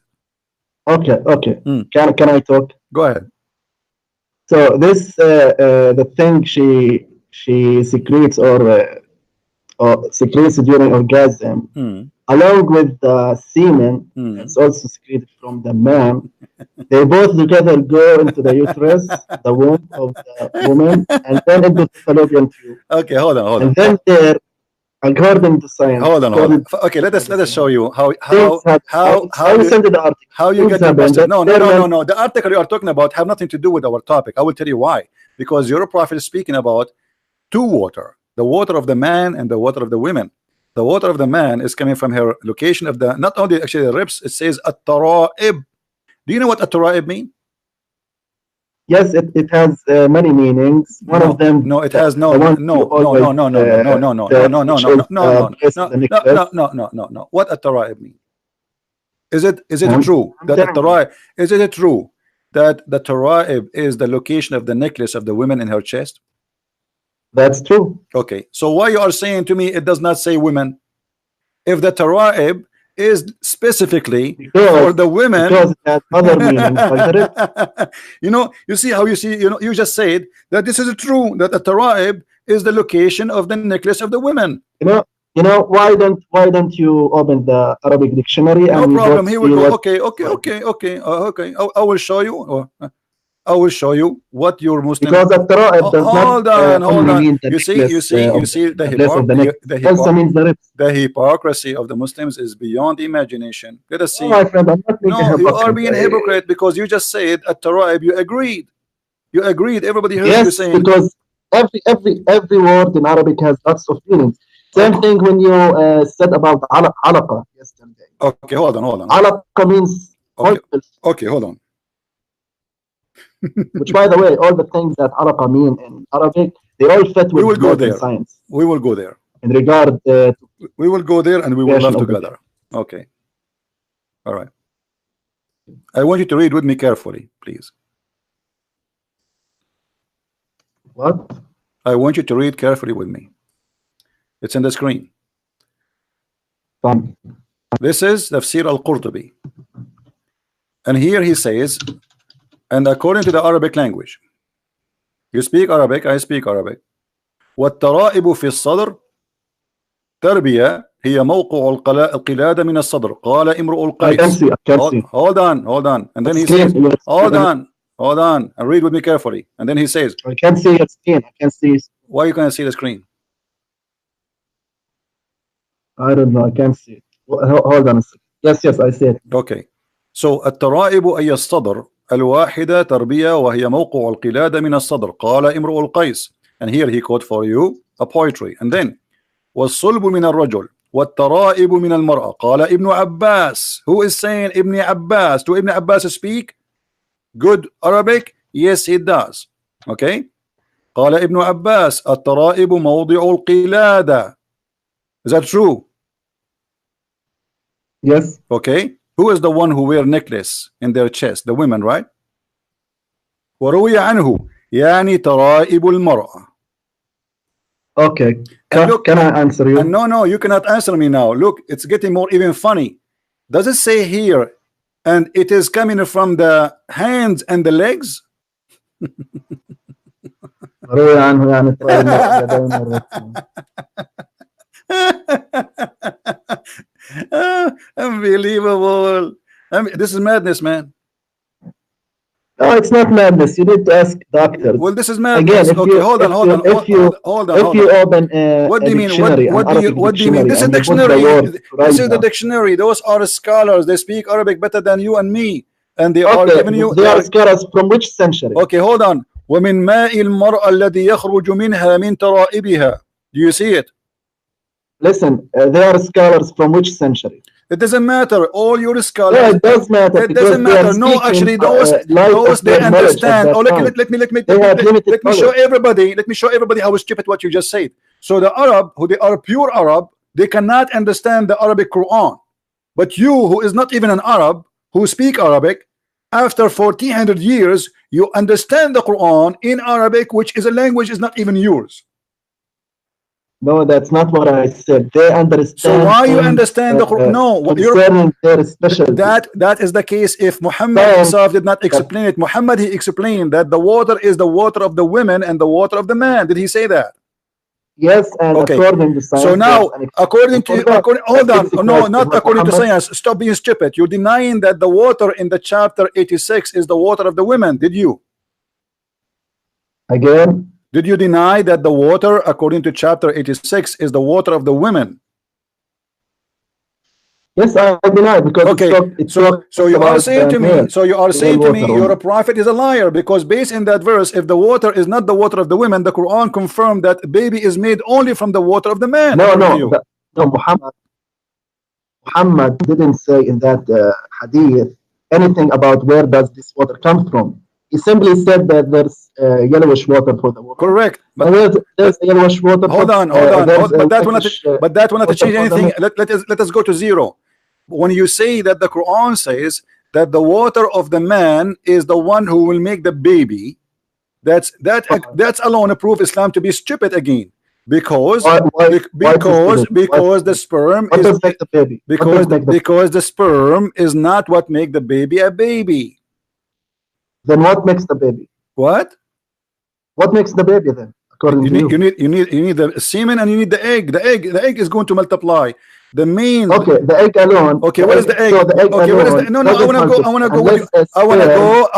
Okay. Can I talk? Go ahead. So this the thing she secretes or secretes during orgasm, along with the semen, it's also secreted from the man. They both together go into the uterus, the womb of the woman, and then into the fallopian tube. Okay, hold on. And then there, according to science. Hold on. Okay, let us show you how you send the article. How you get busted. No. The article you are talking about have nothing to do with our topic. I will tell you why. Because your prophet is speaking about two water, the water of the man and the water of the women. The water of the man is coming from her location of the, not only actually the ribs, it says at-tara'ib. Do you know what at-tara'ib mean? Yes, it has many meanings. One of them. No, it has no. What at-tara'ib mean? Is it true that at-tara'ib? Is it true that the tara'ib is the location of the necklace of the women in her chest? That's true. Okay, so why you are saying to me it does not say women? If the tara'ib is specifically for the women, because it has other meanings. You see how you just said that this is true, that the tara'ib is the location of the necklace of the women. You know why don't you open the Arabic dictionary? No problem. Here we go. Okay. I will show you. I will show you what your Muslim. Because the tara'ib does hold on. You see the hypocrisy of the Muslims is beyond imagination. Let us see. No, my friend, I'm not no, you are being hypocrite because you just said at tara'ib. You agreed. Everybody heard you saying. Because every word in Arabic has lots of meanings. Same thing when you said about alaqa yesterday. Okay, hold on. Alaqa means Okay, okay, hold on. Which, by the way, all the things that alaqa mean in Arabic, they all fit We with will go math and there. science. We will go there. In regard to We will go there and we will creation laugh of the together. Okay. All right. I want you to read with me carefully, please. what? I want you to read carefully with me. It's in the screen. Fine. This is Tafsir al-Qurtubi. And here he says, and according to the Arabic language, you speak Arabic, I speak Arabic. والترائب في الصدر تربية هي موقع القلادة من الصدر قال امرؤ I can القيس. see. I can see. Hold on. And then he Screen, says, your hold screen. on, and read with me carefully. And then he says, I can see your screen. I can see. why you can't see the screen? I don't know. I can't see it. Hold on a second. Yes, I see it. Okay. So الترائب أي الصدر الواحدة تربية وهي موقع القلادة من الصدر قال امرؤ القيس. And here he quote for you a poetry. And then والصلب من الرجل والترائب من المرأة قال ابن عباس. Who is saying Ibn Abbas? Do Ibn Abbas speak good Arabic? Yes, he does. Okay. قال ابن عباس الترائب موضع القلادة. Is that true? Yes. Okay. Who is the one who wear necklace in their chest? The women, right? وروي عنه يعني ترائب المرأة. Okay. Look, can I answer you? No, you cannot answer me now. Look, it's getting more even funny. Does it say here, and it is coming from the hands and the legs? روي عنه يعني ترى المرأة Unbelievable. This is madness, man. No, it's not madness. You need to ask doctors. Well, this is madness. Again, Okay, hold on. If you open what do you mean? dictionary, What do you mean? This is dictionary. This is the dictionary. Those are scholars. They speak Arabic better than you and me, and they are giving you. They are scholars from which century? Okay, hold on. ومن ماء المرأة الذي يخرج منها من ترائبها. Do you see it? Listen, they are scholars from which century? It doesn't matter. All your scholars. Yeah, it does matter. It doesn't matter. No, actually, those they understand. Oh, let me show everybody. Let me show everybody how stupid what you just said. So the Arab, who they are pure Arab, they cannot understand the Arabic Quran. But you, who is not even an Arab, who speak Arabic, after 1400 years, you understand the Quran in Arabic, which is a language is not even yours. No, that's not what I said. They understand. So why you understand the Quran? No, their specialty. That is the case. If Muhammad himself did not explain it, Muhammad he explained that the water is the water of the women and the water of the man. Did he say that? Yes, and okay. According to science. So now, according to hold on, no, not according to science. Stop being stupid. You're denying that the water in the chapter 86 is the water of the women. Did you? Again. Did you deny that the water, according to chapter 86, is the water of the women? Yes, I deny because okay. So you are saying to me, your prophet is a liar because based in that verse, if the water is not the water of the women, the Quran confirmed that baby is made only from the water of the man. No, Muhammad didn't say in that hadith anything about where does this water come from. He simply said that there's yellowish water for the water. Correct. But there's yellowish water. Hold on. But that will not change anything. Let us go to zero. When you say that the Quran says that the water of the man is the one who will make the baby, that's alone a proof Islam to be stupid again. Because the sperm is the baby. Because the sperm is not what make the baby a baby. Then what makes the baby? What makes the baby then? According to you, you need the semen and you need the egg. The egg is going to multiply. The main. Okay, the egg alone. Okay, what is the egg? So the egg okay, what is the? No, I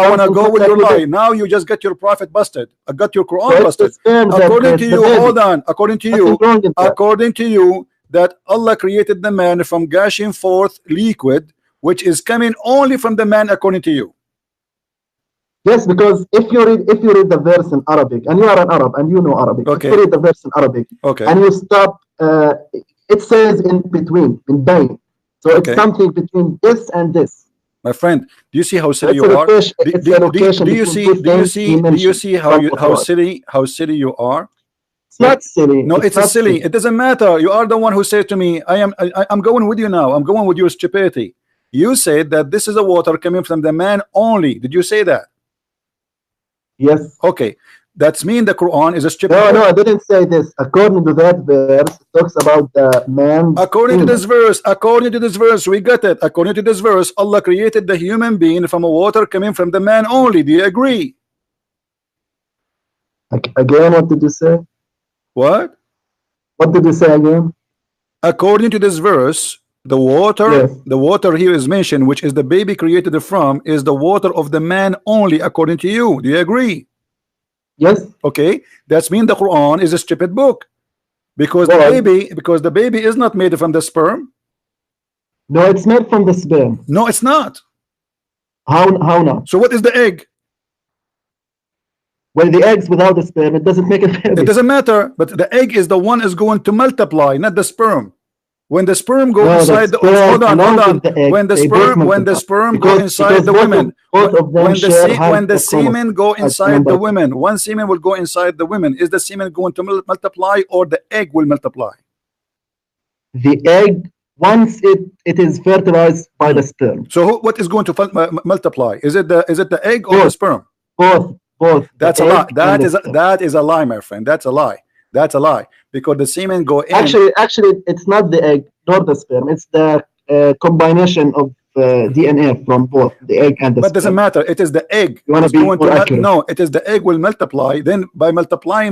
wanna go with your lie. Now you just get your prophet busted. I got your Quran busted. According to you, hold on. According to you, that Allah created the man from gushing forth liquid, which is coming only from the man, according to you. Yes, because if you read the verse in Arabic, and you are an Arab and you know Arabic, okay. if you read the verse in Arabic, okay. and you stop it says in between, in Bain. So Okay. it's something between this and this. My friend, do you see how So silly it's you a are? location. Do, It's do, a do, location do you between see? two Do you things see? he Do you mentioned see how from you Quran. how silly you are? It's not silly. No, it's a not silly. It doesn't matter. You are the one who said to me, I'm going with you now. I'm going with your stupidity. You said that this is a water coming from the man only. Did you say that? Yes. Okay. That's mean the Quran is a stupid No, book. no, I didn't say this. According to that verse, it talks about the man. According to this verse, we got it. According to this verse, Allah created the human being from a water coming from the man only. Do you agree? Again, what did you say? What? What did you say again? According to this verse, the Yes. water here is mentioned, which is the baby created from, is the water of the man only, according to you. Do you agree? Yes. Okay, that's mean the Quran is a stupid book because Why? the baby is not made from the sperm. No, it's made from the sperm. No, it's not. How not? So what is the egg? Well, the eggs without the sperm, it doesn't make a baby. It doesn't matter, but the egg is the one is going to multiply, not the sperm. When the sperm go No, the inside the sperm hold on. along with the egg, When the they both sperm go multiply. inside Because the women, both of them share half when the the semen go chromosomes, as inside the number. women, one semen will go inside the women. Is the semen going to multiply or the egg will multiply? The egg, once it is fertilized by the sperm. So what is going to multiply? Is it the egg or the sperm? Both. That's a lie. That is a lie, my friend. That's a lie. That's a lie because the semen go in. Actually, it's not the egg nor the sperm. It's the combination of DNA from both the egg and the But sperm. doesn't matter. It is the egg. You want to be more accurate? No, it is the egg will multiply. Then by multiply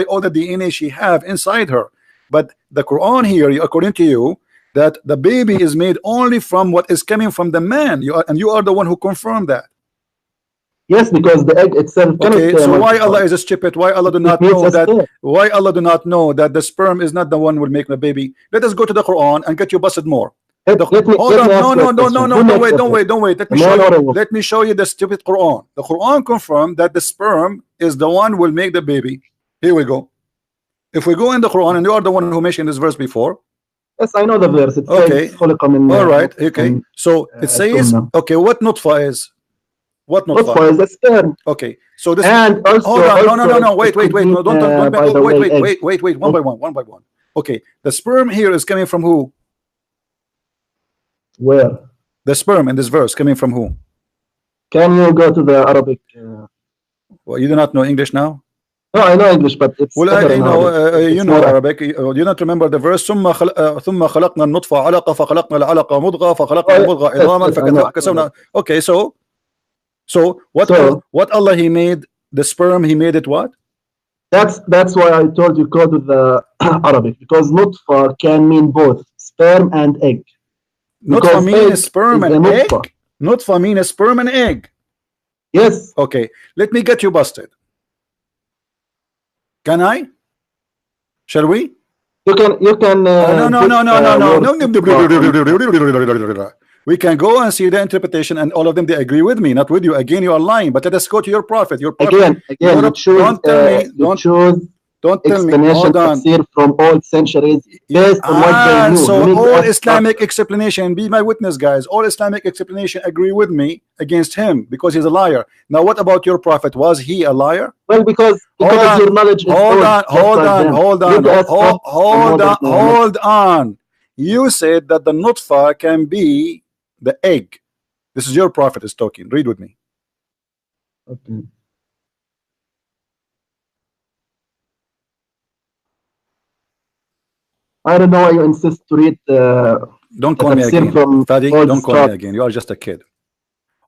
all the DNA she have inside her. But the Quran here, according to you, that the baby is made only from what is coming from the man. You are the one who confirmed that. Yes, because the egg itself. Okay, so why Allah is stupid? Why Allah do not know that? Why Allah do not know that the sperm is not the one who will make the baby? Let us go to the Quran and get you busted more. Hold on, don't wait. Let me show you the stupid Quran. The Quran confirmed that the sperm is the one who will make the baby. Here we go. If we go in the Quran, and you are the one who mentioned this verse before. Yes, I know the verse. It okay. Says, all right. Okay. So it says, okay, what nutfa is? What nutfa is a sperm. Okay. So this. And also, hold on. No. Wait. No, don't. Wait. One by one. Okay. The sperm here is coming from who? Where? The sperm in this verse coming from who? Can you go to the Arabic? Well, you do not know English now? No, I know English, but it's well, I know you know Arabic. You do not remember the verse. ثم خلقنا النطفة علقة فخلقنا العلقة مضغة فخلقنا المضغة عظاما فكسونا. Okay, so what Allah He made the sperm, He made it what? That's why I told you go to the Arabic, because nutfa can mean both sperm and egg. Nutfa means sperm and egg. Nutfa means sperm and egg. Yes. Okay, let me get you busted. Can I? Shall we? You can. No. We can go and see the interpretation, and all of them they agree with me, not with you. Again, you are lying. But let us go to your prophet. Your prophet. Again. Don't tell me. Don't explanation tafsir from old centuries based on what they knew. So all Islamic explanation, be my witness, guys. All Islamic explanation agree with me against him because he's a liar. Now, what about your prophet? Was he a liar? Well, because your knowledge is hold on. You said that the nutfa can be the egg. This is your prophet is talking. Read with me. Okay. I don't know why you insist to read. Don't call me again, Fadi. Don't call me again. You are just a kid.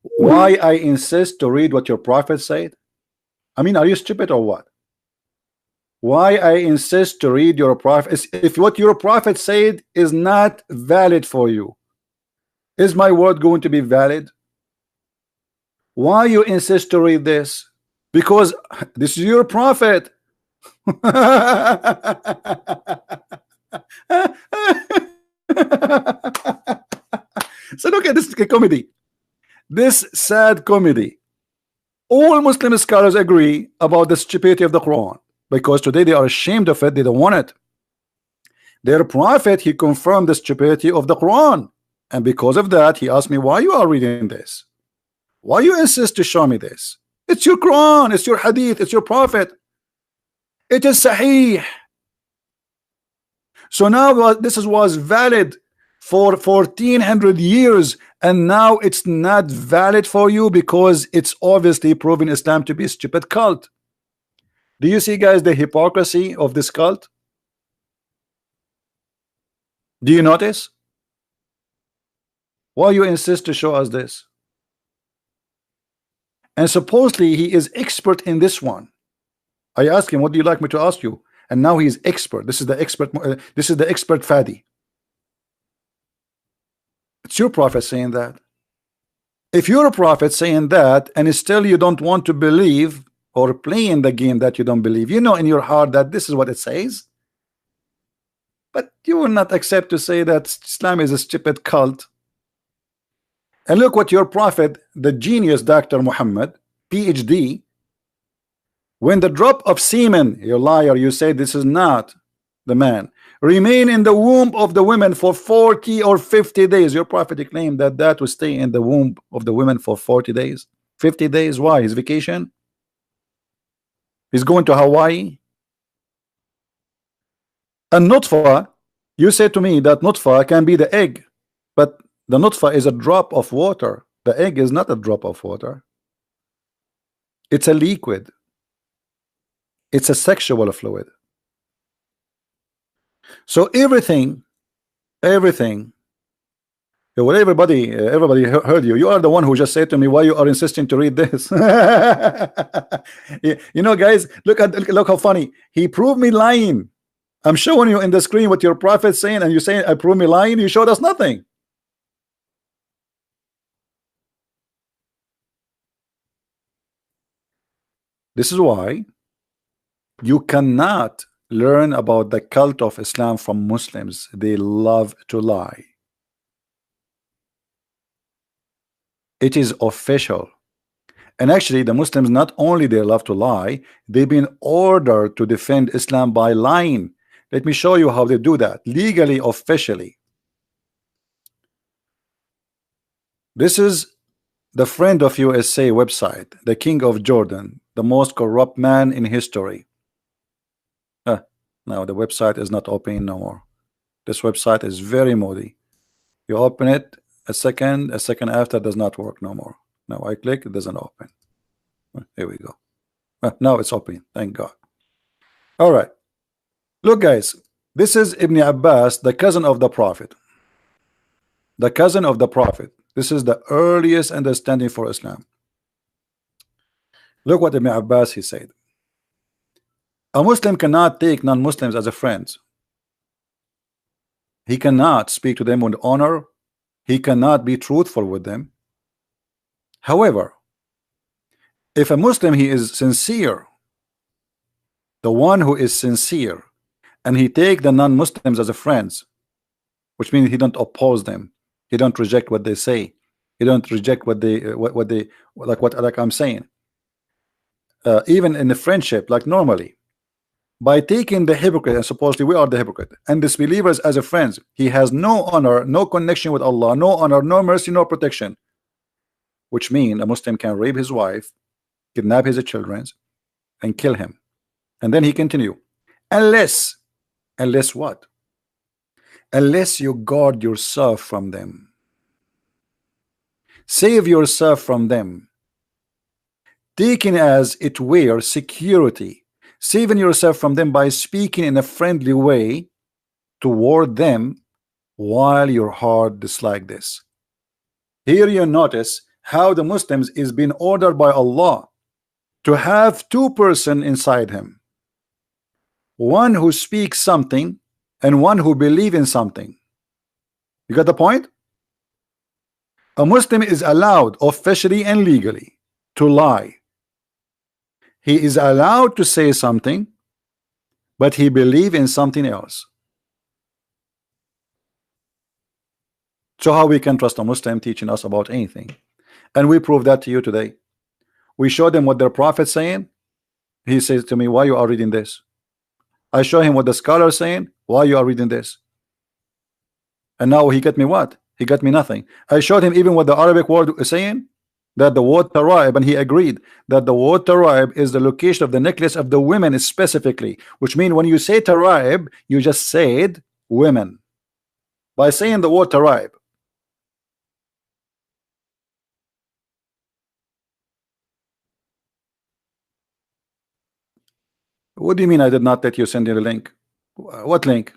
Why I insist to read what your prophet said? I mean, are you stupid or what? Why I insist to read your prophet? If what your prophet said is not valid for you, is my word going to be valid? Why you insist to read this? Because this is your prophet. So look at this comedy, this sad comedy. All Muslim scholars agree about the stupidity of the Quran because today they are ashamed of it. They don't want it. Their prophet, he confirmed the stupidity of the Quran, and because of that he asked me, why you are reading this? Why you insist to show me this? It's your Quran, it's your hadith, it's your prophet, it is sahih. So now this was valid for 1400 years, and now it's not valid for you because it's obviously proven Islam to be a stupid cult. Do you see, guys, the hypocrisy of this cult? Do you notice? Why you insist to show us this? And supposedly he is expert in this one. I asked him, what do you like me to ask you? And now he is expert. This is the expert. This is the expert Fadi. It's your prophet saying that. If you're a prophet saying that, and still you don't want to believe or play in the game that you don't believe, you know in your heart that this is what it says, but you will not accept to say that Islam is a stupid cult. And look what your prophet, the genius Dr. Muhammad, PhD, when the drop of semen, you liar, you say this is not the man, remain in the womb of the women for 40 or 50 days. Your prophet claimed that that will stay in the womb of the women for 40 days, 50 days. Why? His vacation? He's going to Hawaii? And nutfa, you said to me that nutfa can be the egg, but the nutfa is a drop of water. The egg is not a drop of water. It's a liquid. It's a sexual fluid. So everything, well, everybody heard you. You are the one who just said to me, why you are insisting to read this? You know, guys, look how funny. He proved me lying. I'm showing you in the screen what your prophet saying, and you saying I prove me lying. You showed us nothing. This is why you cannot learn about the cult of Islam from Muslims. They love to lie. It is official. And actually the Muslims, not only they love to lie, they've been ordered to defend Islam by lying. Let me show you how they do that legally, officially. This is the Friend of USA website, the King of Jordan, the most corrupt man in history. Now the website is not opening no more. This website is very moody. You open it a second after, does not work no more. Now I click, it doesn't open. Here we go. Now it's open, thank God. All right, look, guys, this is Ibn Abbas, the cousin of the Prophet. The cousin of the Prophet. This is the earliest understanding for Islam. Look what Ibn Abbas he said. A Muslim cannot take non-Muslims as a friends. He cannot speak to them with honor. He cannot be truthful with them. However, if a Muslim, he is sincere, the one who is sincere, and he take the non-Muslims as a friends, which means he don't oppose them, he don't reject what they say, he don't reject what they like I'm saying, even in the friendship, like normally, by taking the hypocrite, and supposedly we are the hypocrite, and disbelievers as a friends, he has no honor, no connection with Allah, no honor, no mercy, no protection. Which means a Muslim can rape his wife, kidnap his children, and kill him. And then he continue, unless what? Unless you guard yourself from them, save yourself from them, taking as it were security, saving yourself from them by speaking in a friendly way toward them while your heart dislike this. Here you notice how the Muslims is being ordered by Allah to have two persons inside him, one who speaks something and one who believe in something. You got the point? A Muslim is allowed officially and legally to lie. He is allowed to say something, but he believe in something else. So how we can trust a Muslim teaching us about anything? And we prove that to you today. We show them what their prophet saying. He says to me, why you are reading this? I show him what the scholar is saying. Why you are reading this? And now he got me what? He got me nothing. I showed him even what the Arabic word is saying, that the word Taraib, and he agreed that the word Taraib is the location of the necklace of the women specifically, which means when you say Taraib, you just said women by saying the word Taraib. What do you mean I did not let you send you the link? What link?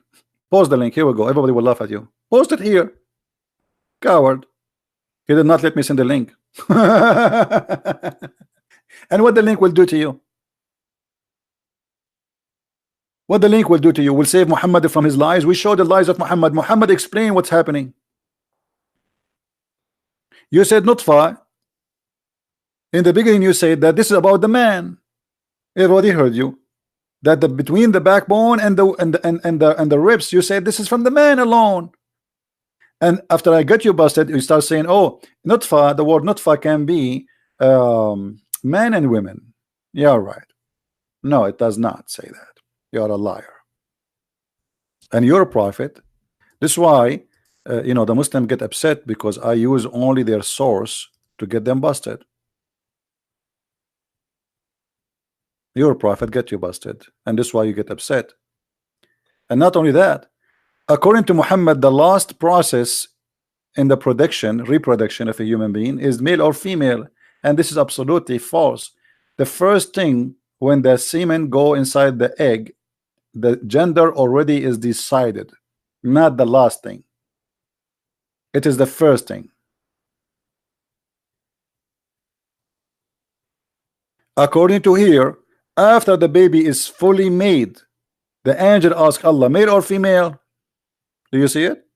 Post the link. Here we go. Everybody will laugh at you. Post it here. Coward. He did not let me send the link. And what the link will do to you? What the link will do to you will save Muhammad from his lies. We show the lies of Muhammad. Muhammad explain what's happening. You said Nutfa. In the beginning you said that this is about the man. Everybody heard you. That between the backbone and the ribs, you said this is from the man alone. And after I got you busted, you start saying, oh, Nutfa, the word Nutfa can be men and women. Yeah, right. No, it does not say that. You are a liar. And you're a prophet. This is why you know, the Muslims get upset because I use only their source to get them busted. Your prophet get you busted, and this is why you get upset. And not only that, according to Muhammad, the last process in the reproduction of a human being is male or female, and this is absolutely false. The first thing, when the semen go inside the egg, the gender already is decided, not the last thing. It is the first thing. According to here, after the baby is fully made, the angel asks Allah, male or female? Do you see it?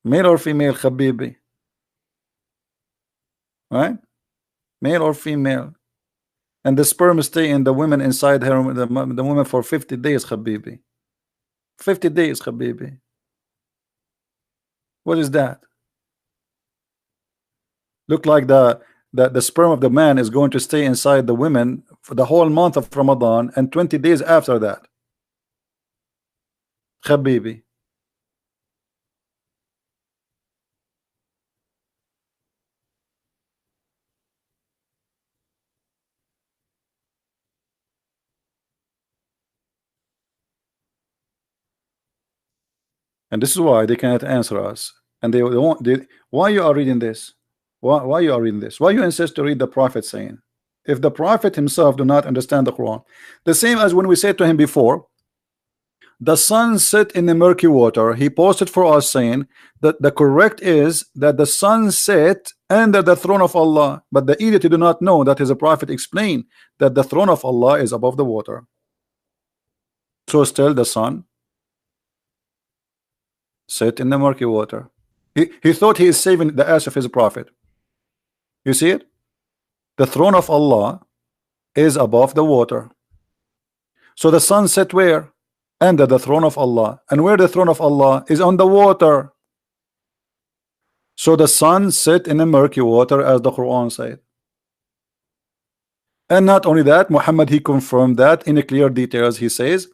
Male or female, Habibi? Right? Male or female? And the sperm stay in the woman inside her, the woman for 50 days, Habibi. 50 days, Habibi. What is that? Look like the sperm of the man is going to stay inside the women for the whole month of Ramadan and 20 days after that. Habibi. And this is why they cannot answer us. And they won't. Why you are reading this? Why you are reading this? Why you insist to read the Prophet saying? If the Prophet himself do not understand the Quran, the same as when we said to him before, the sun set in the murky water. He posted for us saying that the correct is that the sun set under the throne of Allah, but the idiot do not know that his prophet explained that the throne of Allah is above the water. So still the sun set in the murky water. He thought he is saving the ass of his prophet. You see it? The throne of Allah is above the water. So the sun set where? Under the throne of Allah. And where the throne of Allah is on the water. So the sun set in the murky water, as the Quran said. And not only that, Muhammad, he confirmed that in clear details. He says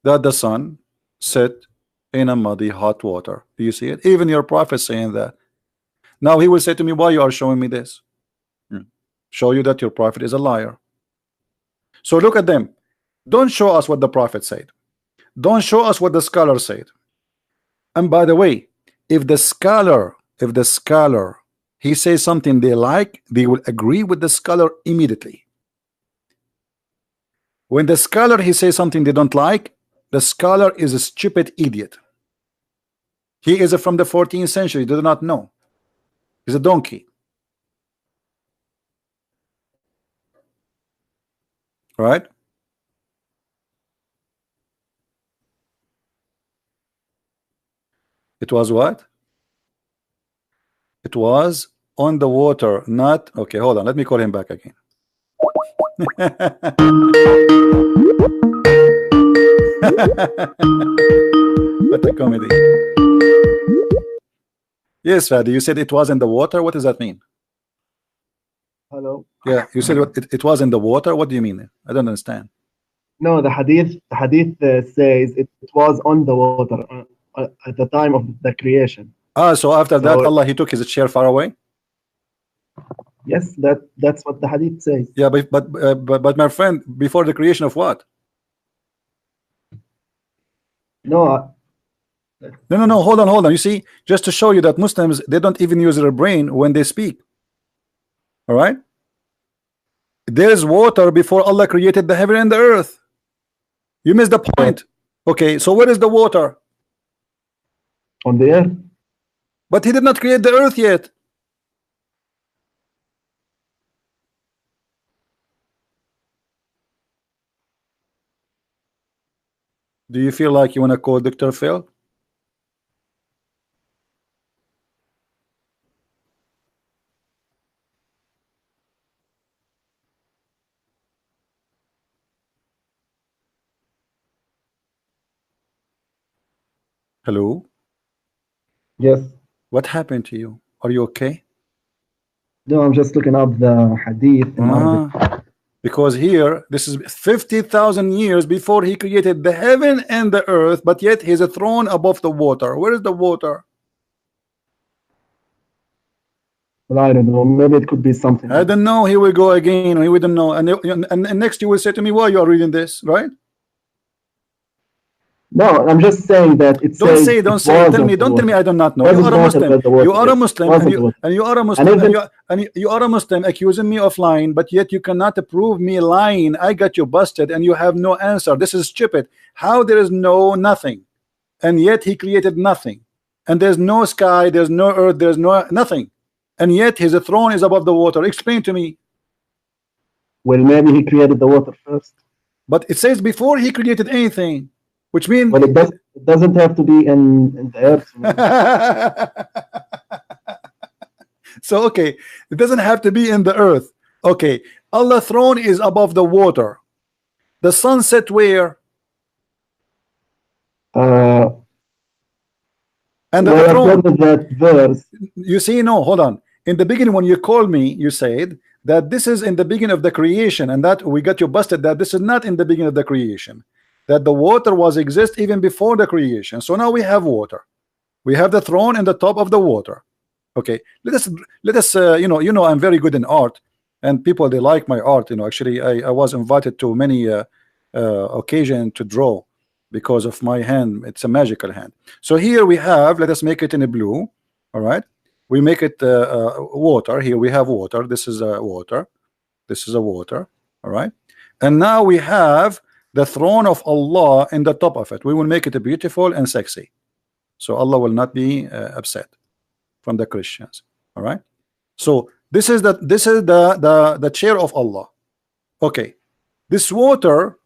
that the sun set in a muddy hot water. Do you see it? Even your prophet saying that. Now he will say to me, why you are showing me this? Show you that your prophet is a liar. So look at them. Don't show us what the prophet said. Don't show us what the scholar said. And by the way, if the scholar he says something they like, they will agree with the scholar immediately. When the scholar he says something they don't like, the scholar is a stupid idiot. He is from the 14th century. They do not know. He's a donkey. Right? It was what? It was on the water, not okay. Hold on, let me call him back again. What a comedy. Yes, Fadi, you said it was in the water. What does that mean? Hello. Yeah, you said it was in the water. What do you mean? I don't understand. No, the hadith says it was on the water at the time of the creation. So after that, So Allah, he took his chair far away. yes, that's what the hadith says. Yeah, but my friend, before the creation of what? No, No. Hold on. You see, just to show you that Muslims, they don't even use their brain when they speak. All right. There's water before Allah created the heaven and the earth. You missed the point. Okay, so where is the water? on the earth. But he did not create the earth yet. Do you feel like you want to call Dr. Phil? Hello? Yes. What happened to you? Are you okay? No, I'm just looking up the hadith in Arabic. Because here, this is 50,000 years before he created the heaven and the earth, but yet he's a throne above the water. Where is the water? Well, I don't know. Maybe it could be something. I don't know. Here we go again. We don't know. And next you will say to me, why you are reading this, right? No, I'm just saying that it Don't says say, don't say. Tell me, don't tell me I do not know. You are a Muslim. You are a Muslim, and you are a Muslim, and you are a Muslim accusing me of lying, but yet you cannot prove me lying. I got you busted, and you have no answer. This is stupid. How there is no nothing, and yet he created nothing, and there's no sky, there's no earth, there's no nothing, and yet his throne is above the water. Explain to me. Well, maybe he created the water first. But it says before he created anything. Which means well, it doesn't have to be in the earth. So okay, it doesn't have to be in the earth. Okay, Allah's throne is above the water. The sun set where? And the throne. That verse. You see, no, hold on. In the beginning, when you called me, you said that this is in the beginning of the creation, and that we got you busted that this is not in the beginning of the creation. That the water was exist even before the creation. So now we have water. We have the throne in the top of the water. Okay, let us you know I'm very good in art, and people they like my art. Actually I was invited to many occasion to draw because of my hand. It's a magical hand. So here we have, let us make it in a blue. All right, we make it water. Here we have water. This is a water. This is a water. All right, and now we have the throne of Allah in the top of it. We will make it beautiful and sexy, so Allah will not be upset from the Christians. All right, so this is the chair of Allah. Okay, this water,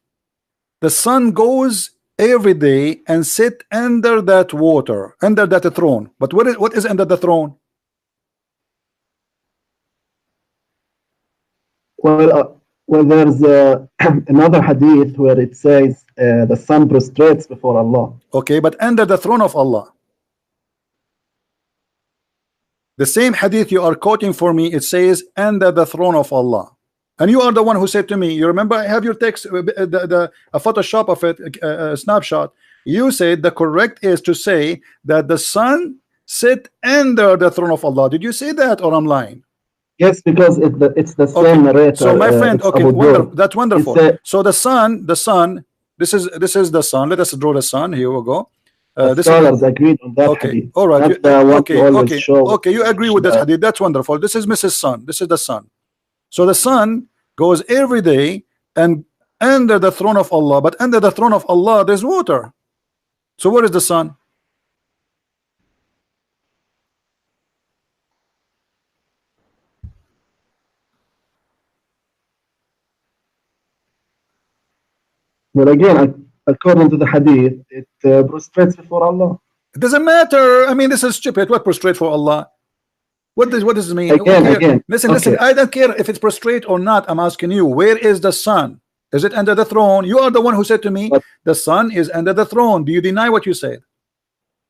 the sun goes every day and sit under that water, under that throne. But what is under the throne? Well, there's another hadith where it says the sun prostrates before Allah. Okay, but under the throne of Allah. The same hadith you are quoting for me, it says under the throne of Allah. And you are the one who said to me, you remember, I have your text, a Photoshop of it, a snapshot. You said the correct is to say that the sun sit under the throne of Allah. Did you say that, or I'm lying? Yes, because it's the same narrator. So my friend, okay, that's wonderful. So the sun, this is the sun. Let us draw the sun. Here we go. The scholars agreed on that. Okay, hadith. all right. Okay, you agree with that hadith. That's wonderful. This is Mrs. Sun. This is the sun. So the sun goes every day and under the throne of Allah, but under the throne of Allah there's water. So where is the sun? Well, again, according to the hadith, it prostrates before Allah. It doesn't matter. I mean, this is stupid. What prostrate for Allah? What does this mean? Again. Listen. I don't care if it's prostrate or not. I'm asking you, where is the sun? Is it under the throne? You are the one who said to me the sun is under the throne. Do you deny what you said?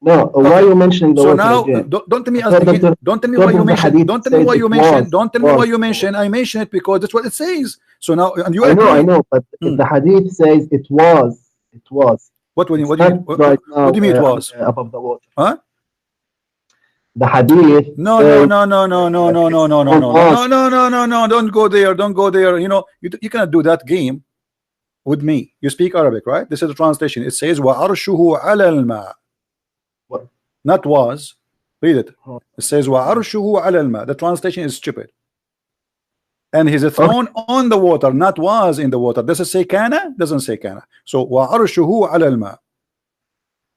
No, why you mentioning the So water now, again? don't tell me According to- don't tell me why you according to the mentioned. hadith, Don't tell me says why it you mentioned. was- Don't tell me why was- you mentioned. I mention it because that's what it says. So now, and you I agree. know, but if the hadith says it was. What do you It's what do you not mean? What, right now what do you mean it was? above the water. Huh? The hadith No, says, no, no, no, no, no, no, no, no, no, no, no, no, no, no, no. Don't go there. Don't go there. You know, you cannot do that game with me. You speak Arabic, right? This is the translation. It says وَعَرْشُهُ عَلَى الْمَاءِ. What? Not was. Read it. Oh. It says وَعَرْشُهُ عَلَى الْمَاءِ. The translation is stupid. And his throne on the water, not was in the water. Does it say kana? Doesn't say kana. So وَعَرْشُهُ عَلَى الْمَاءِ.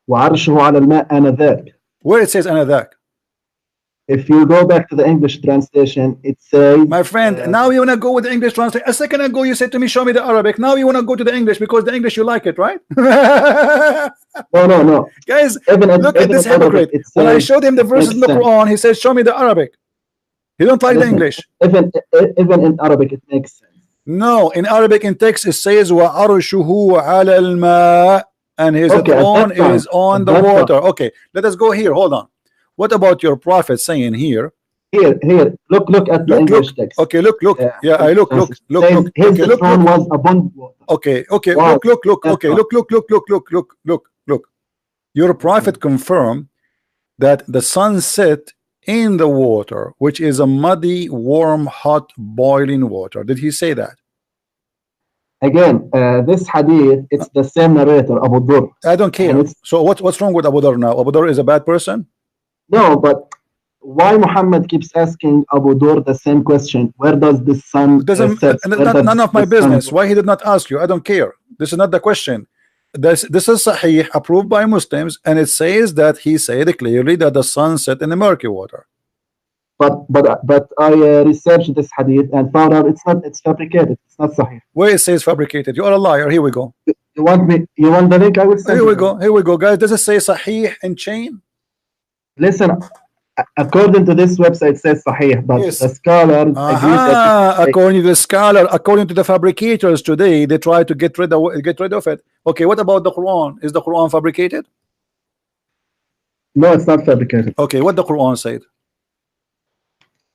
وعرشه على الماء آنذاك. Where it says anadak. If you go back to the English translation, it says. My friend, now you want to go with the English translation. A second ago, you said to me, show me the Arabic. Now you want to go to the English because the English you like it, right? No. Guys, Even look at this hypocrite. When I showed him the verses in the Quran, he says, show me the Arabic. He don't like the English. Even in Arabic, it makes sense. No, in Arabic, in text, it says, وَعَرْشُهُ عَلَى الْمَاءِ, and his throne is on the water. Okay, let us go here. Hold on. What about your prophet saying here? Here, look at the English text. Okay, look. Yeah, I look. His Okay, throne was above water. Okay, okay, Wow. look. Okay, look. Your prophet confirmed that the sun set in the water, which is a muddy, warm, hot, boiling water. Did he say that? Again, this hadith, it's the same narrator, Abu Dhur. I don't care. So what's wrong with Abu Dhur now? Abu Dhur is a bad person? No, but why Muhammad keeps asking Abu Dhur the same question? Where does the sun set? None of my business. Why he did not ask you? I don't care. This is not the question. This is Sahih, approved by Muslims, and it says that he said clearly that the sun set in the murky water. But I researched this hadith and found out it's fabricated. It's not Sahih. Where it says fabricated? You are a liar. Here we go. You want the link? I will send Here we go, guys. Does it say Sahih in chain? Listen, according to this website, it says Sahih, but yes. The scholars agree that according to the scholar, according to the fabricators today, they try to get rid of it. Okay, what about the Quran? Is the Quran fabricated? No, it's not fabricated. Okay, what the Quran said?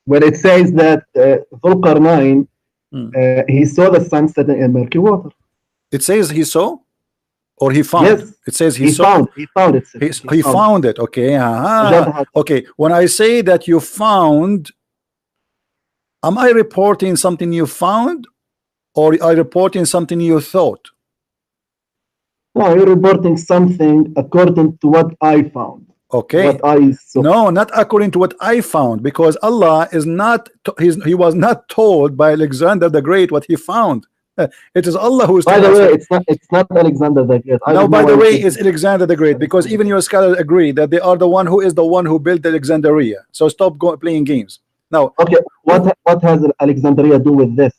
When it says that Dhul Qarnayn, he saw the sun setting in murky water. It says he saw? Or he found? Yes. It says he found it. He found it. Okay. Okay. When I say that you found, am I reporting something you found, or are I reporting something you thought? No, you're reporting something according to what I found. Okay. What I saw. No, not according to what I found, because Allah is not. He was not told by Alexander the Great what he found. It is Allah who is. By the way, it's not Alexander the Great. No, by the way, it's Alexander the Great, because even your scholars agree that they are the one who is the one who built Alexandria. So stop playing games. Now, okay, what has Alexandria do with this?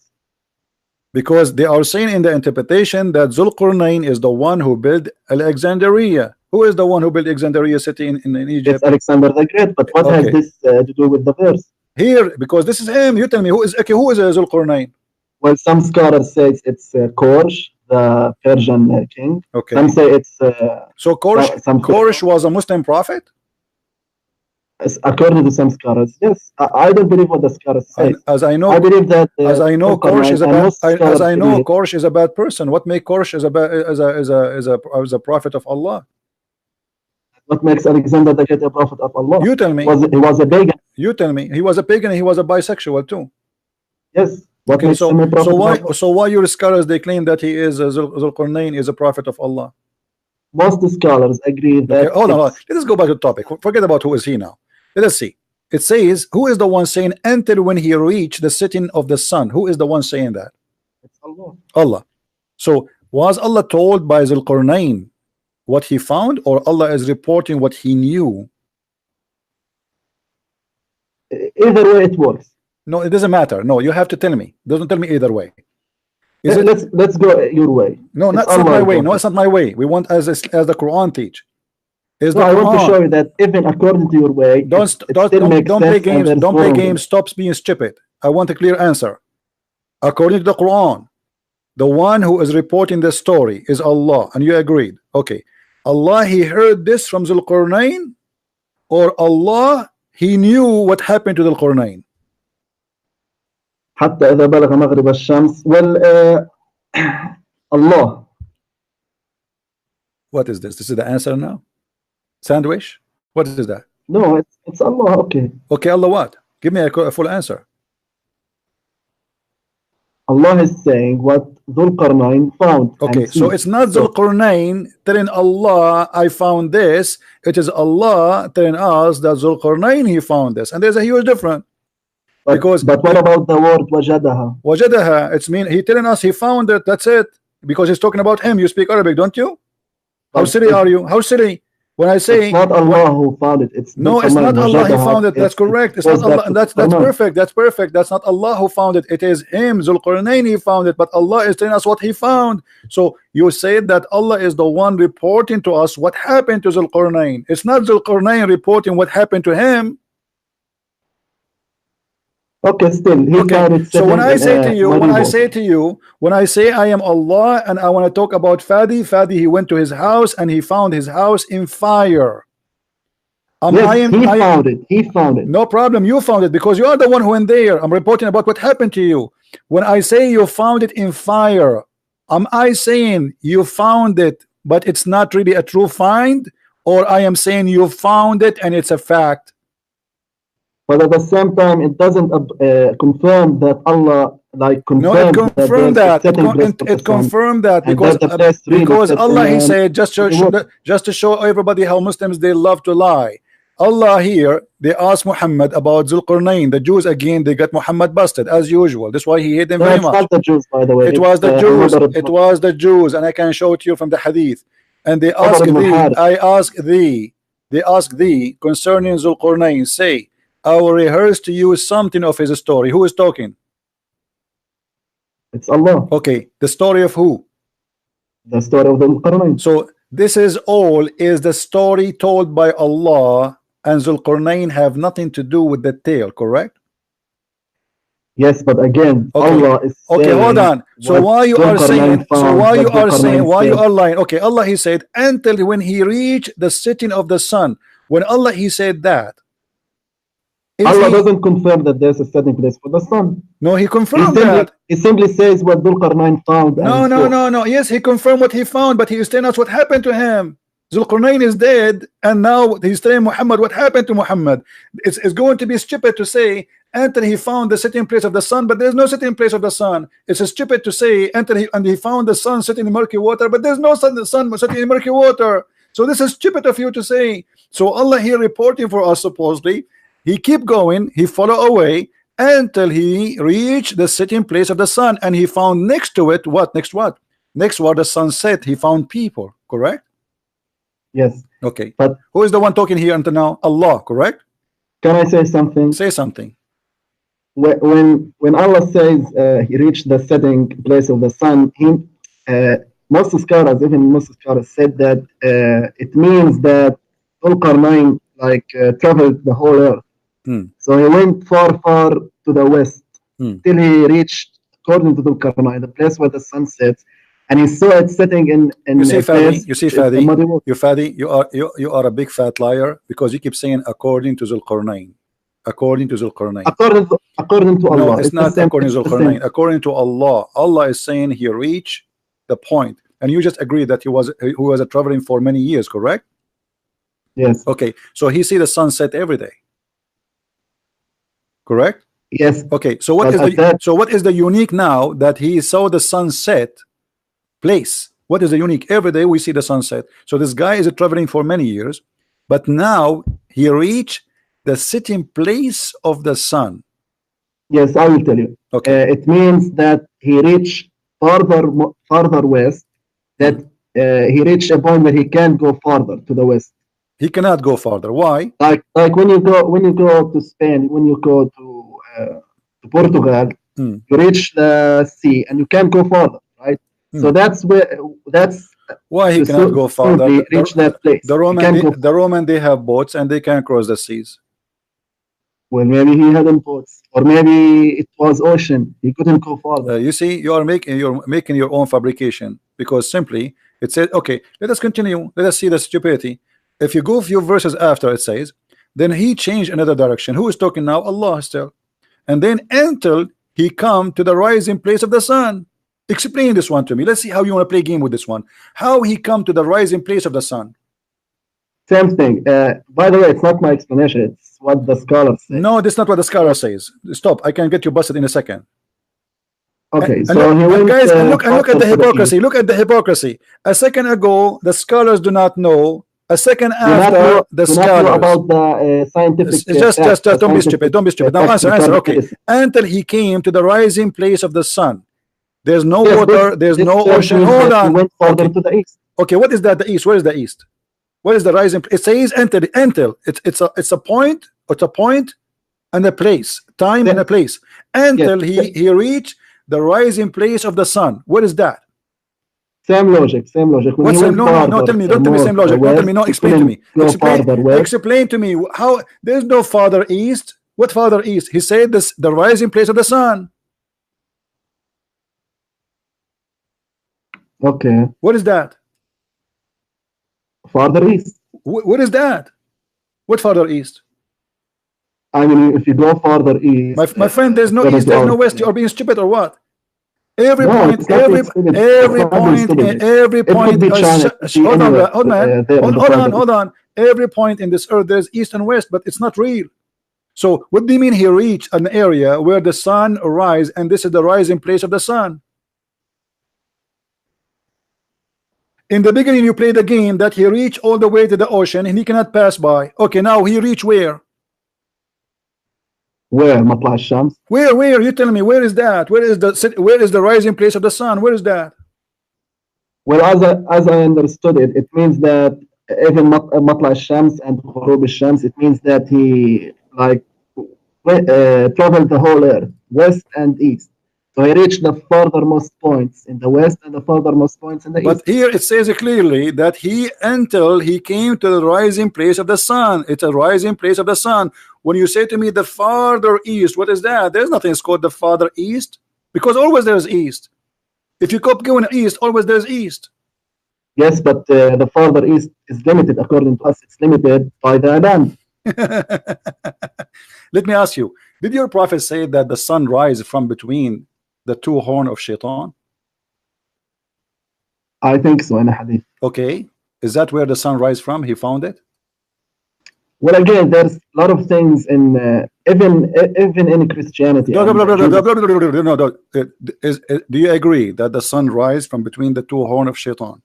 Because they are saying in the interpretation that Zulqarnain is the one who built Alexandria. Who is the one who built Alexandria city in Egypt? It's Alexander the Great. But what has this to do with the verse? Here, because this is him. You tell me who is Zulqarnain? Well, some scholars say it's Korosh, the Persian king. Okay. Some say it's. So Korosh was a Muslim prophet? According to some scholars, yes. I don't believe what the scholars say. As I know, I believe that. As I know, Korosh is a bad. As I know, Korosh is a bad person. What makes Korosh as a prophet of Allah? What makes Alexander the Great a prophet of Allah? You tell me. He was a pagan. You tell me. He was a pagan. And he was a bisexual too. Yes. Okay, so why your scholars they claim that he is Zulqarnain is a prophet of Allah? Most scholars agree that. Okay, hold on. Let us go back to the topic. Forget about who is he now. Let us see. It says, who is the one saying until when he reached the setting of the sun? Who is the one saying that? It's Allah. Allah. So was Allah told by Zulqarnain what he found, or Allah is reporting what he knew? Either way it works. No, it doesn't matter. No, you have to tell me. Don't tell me either way. Let's go your way. No, not my way. No, it's not my way. We want as the Quran teach. I want to show you that even according to your way, don't play games. Don't play games. Stop being stupid. I want a clear answer. According to the Quran, the one who is reporting the story is Allah, and you agreed. Okay. Allah he heard this from Zul Qarnayn, or Allah he knew what happened to Zul Qarnayn? حتى إذا بلغ مغرب الشمس Allah. What is this? This is the answer now? Sandwich? What is that? No, it's Allah. Okay. Okay, Allah what? Give me a full answer. Allah is saying what Dhul Qarnayn found. Okay, so it's not Dhul Qarnayn telling Allah I found this. It is Allah telling us that Dhul Qarnayn he found this, and there's a huge difference. But what about the word wajadaha? Wajadaha, it's mean he telling us he found it. That's it. Because he's talking about him. You speak Arabic, don't you? How silly are you? How silly? When I say it's not Allah who found it, it's no, it's not Allah he found it. That's correct. It's not Allah, and that's perfect. That's perfect. That's not Allah who found it. It is him, Zul Qarnayn, he found it. But Allah is telling us what he found. So you said that Allah is the one reporting to us what happened to Zul Qarnayn. It's not Zul Qarnayn reporting what happened to him. Okay, still he found it. So when I say to you, when I say I am Allah and I want to talk about Fadi, he went to his house and he found his house in fire. Yes, he found it. No problem, you found it because you are the one who went there. I'm reporting about what happened to you. When I say you found it in fire, am I saying you found it but it's not really a true find, or I am saying you found it and it's a fact? But at the same time, it doesn't confirm that Allah confirmed. No, it confirmed that. It confirmed that because Allah he said just to show everybody how Muslims they love to lie. Allah here they asked Muhammad about Zul Qarnayn. The Jews again they got Muhammad busted as usual. That's why he hate them very much. Not the Jews, by the way. It was the Jews. It was the Jews, and I can show it to you from the Hadith. And they ask thee. They ask thee concerning Zul Qarnayn. Say, I will rehearse to you something of his story. Who is talking? It's Allah. Okay, the story of who? The story of Dhul Qarnayn. So this is all is the story told by Allah, and Dhul Qarnayn have nothing to do with the tale, correct? Yes, but again, okay. Allah is saying. Okay, hold on. So why you are saying? So why you are saying? Why you are lying? Okay, Allah he said until when he reached the setting of the sun. When Allah he said that. Allah doesn't confirm that there's a setting place for the sun. No, he confirmed that. He simply says what Dhul Qarnayn found. No. Yes, he confirmed what he found, but he is telling us what happened to him. Dhul Qarnayn is dead, and now he's telling Muhammad what happened to Muhammad. It's going to be stupid to say until he found the sitting place of the sun, but there's no sitting place of the sun. It's stupid to say until he found the sun sitting in murky water, but there's no sun sitting in murky water. So this is stupid of you to say. So Allah here reporting for us supposedly. He keep going, he follow away until he reached the sitting place of the sun, and he found next to it what? Next what? Next where the sun set, he found people, correct? Yes. Okay. But who is the one talking here until now? Allah, correct? Can I say something? Say something. When Allah says he reached the setting place of the sun, most scholars, even most scholars, said that it means that Dhul Qarnayn traveled the whole earth. So he went far to the west till he reached, according to Dhul Qarnayn, the place where the sun sets, and he saw it setting in you see Fadi, you are a big fat liar because you keep saying according to Dhul Qarnayn. According to Dhul Qarnayn. According to Allah. No, it's not according to Dhul Qarnayn. According to Allah. Allah is saying he reached the point, and you just agreed that he was traveling for many years, correct? Yes. Okay, so he see the sunset every day. Correct? Yes. Okay, so what is the unique now that he saw the sunset place? What is the unique? Every day we see the sunset. So this guy is traveling for many years, but now he reached the sitting place of the sun. Yes, I will tell you. Okay. It means that he reached farther west, that he reached a point where he can't go farther to the west. He cannot go farther. Why? Like when you go to Spain, when you go to Portugal, you reach the sea and you can't go farther, right? So that's why he cannot go farther. Reach that place. The Roman they have boats and they can cross the seas. Well, maybe he hadn't boats, or maybe it was ocean. He couldn't go farther. You see, you're making your own fabrication, because simply It says, okay, let us continue. Let us see the stupidity. If you go a few verses after, it says, then he changed another direction. Who is talking now? Allah still. And then until he come to the rising place of the sun. Explain this one to me. Let's see how you want to play game with this one. How he come to the rising place of the sun. Same thing. By the way, it's not my explanation. It's what the scholars say. No, that's not what the scholar says. Stop. I can get you busted in a second. Okay, And so look, he and went, guys, and look at the to hypocrisy. Look at the hypocrisy. A second ago, the scholars do not know. A second Do not after, know- the do not know scholars. about the scientific. Just facts, the don't be scientific stupid. Don't be stupid. Now facts answer. regarding Okay. medicine. Until he came to the rising place of the sun. There's no Yes, water. this- There's this no tells ocean. me Hold that he on. went further Okay. to the east. Okay. What is that? The east. Where is the east? What is the rising? It says until. It's a point. It's a point and a place. Time and a place. Until he reached the rising place of the sun. What is that? Same logic. Same logic. When What's he no, went no, no, farther, tell me, don't tell me more same logic. Don't tell west, me, no, he explain to me. couldn't go farther west. Explain to me how there's no farther east. What farther east? He said this the rising place of the sun. Okay, What is that? farther east. What is that? What farther east? I mean, if you go farther east, My friend, there's no according east, to there's our no west. You are being stupid or what? Every No, point, it's not every being stupid. every It's not being point, stupid. every It could point. be China, it could be Hold on, anywhere, hold on, there on the farther hold on. Every point in this earth, there's east and west, but it's not real. So, what do you mean he reached an area where the sun rise, and this is the rising place of the sun? In the beginning, you play the game that he reached all the way to the ocean and he cannot pass by. Okay, now he reached where? Where مطلع الشمس. Where? You tell me. Where is that? Where is the rising place of the sun? Where is that? Well, as I understood it, it means that even مطلع الشمس and غروب الشمس, it means that he like traveled the whole earth, west and east. So he reached the furthermost points in the west and the furthermost points in the east. But here it says clearly that until he came to the rising place of the sun. It's a rising place of the sun. When you say to me the farther east, what is that? There's nothing called the farther east, because always there's east. If you keep going east, always there's east. Yes, but the farther east is limited. According to us, it's limited by the land. Let me ask you, did your prophet say that the sun rises from between the two horns of Shaitan? I think so in a hadith. Okay, is that where the sun rises from? He found it? Well, again, there's a lot of things in even in Christianity. No, do you agree that the sun rises from between the two horns of Shaitan?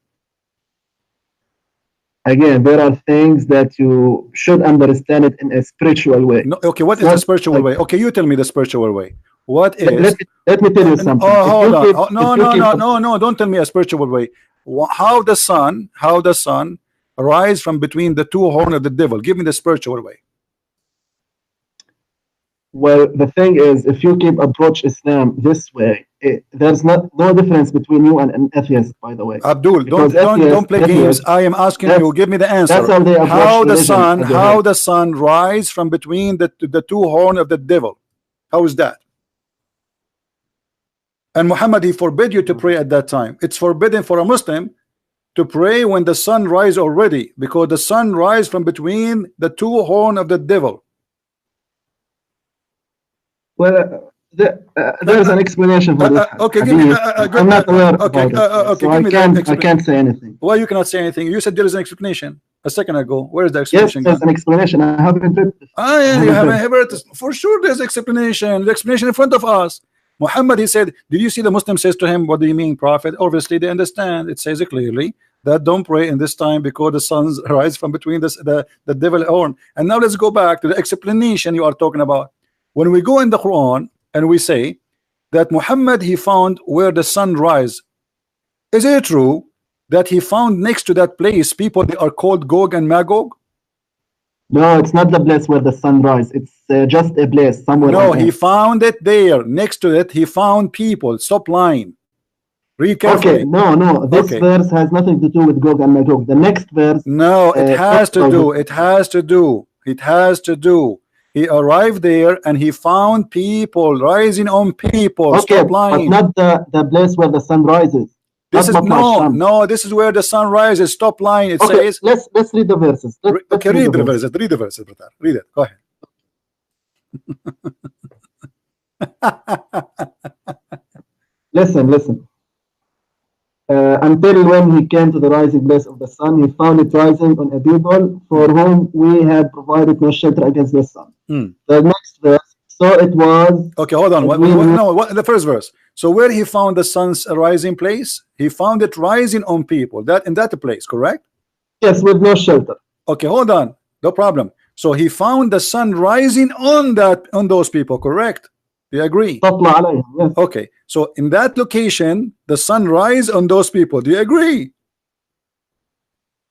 Again, there are things that you should understand it in a spiritual way. No, okay, what is the spiritual way? Okay, you tell me the spiritual way. What is? Let me tell you something. Oh, hold on. No, don't tell me a spiritual way. How the sun rise from between the two horns of the devil? Give me the spiritual way. Well, the thing is, if you keep approach Islam this way, there's no difference between you and an atheist, by the way. Abdul, don't play games. I am asking you. Give me the answer. That's how they approach how the sun rise from between the two horns of the devil? How is that? And Muhammad, he forbid you to pray at that time. It's forbidden for a Muslim to pray when the sun rise already, because the sun rise from between the two horns of the devil. Well, there's an explanation for this. Okay, I'm not aware of it, so I can't say anything. Why you cannot say anything? You said there is an explanation a second ago. Where is the explanation? Yes, there's an explanation. I haven't read it. Yeah, you haven't heard it. For sure, there's explanation. The explanation in front of us. Muhammad, he said, did you see the Muslim says to him, what do you mean, Prophet? Obviously, they understand. It says it clearly that don't pray in this time because the sun rise from between the devil horn. And now let's go back to the explanation you are talking about. When we go in the Quran and we say that Muhammad, he found where the sun rise, is it true that he found next to that place people they are called Gog and Magog? No, it's not the place where the sun rises. It's just a place somewhere. No, he found it there. Next to it, he found people. Stop lying. Read carefully. Okay, no. This verse has nothing to do with Gog and Magog. The next verse. No, it has to do. It has to do. It has to do. He arrived there and he found people rising on people. Okay, Stop lying. but not the place where the sun rises. This is Not Shams. no. This is where the sun rises. Top line. It Okay, says. let's read the verses. Okay, read the verses. Read the verses, brother. Read it. Go ahead. Listen. Until when he came to the rising place of the sun, he found it rising on a people for whom we had provided no shelter against the sun. The next verse. So it was. Okay, hold on. The first verse. So where he found the sun's rising place, he found it rising on people. That in that place, correct? Yes, with no shelter. Okay, hold on. No problem. So he found the sun rising on those people, correct? Do you agree? Yes. Okay, so in that location, the sun rise on those people. Do you agree?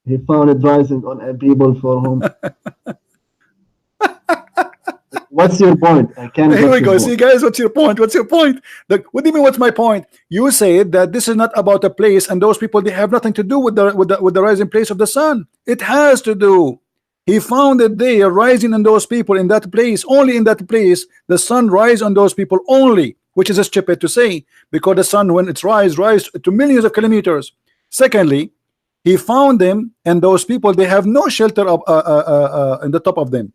He found it rising on a people for whom. What's your point? I can't. Here we go. See, guys, what's your point? What's your point? What do you mean? What's my point? You said that this is not about a place, and those people, they have nothing to do with the rising place of the sun. It has to do. He found it there, rising on those people in that place. Only in that place, the sun rise on those people only, which is stupid to say, because the sun, when it rise to millions of kilometers. Secondly, he found them, and those people, they have no shelter up in the top of them,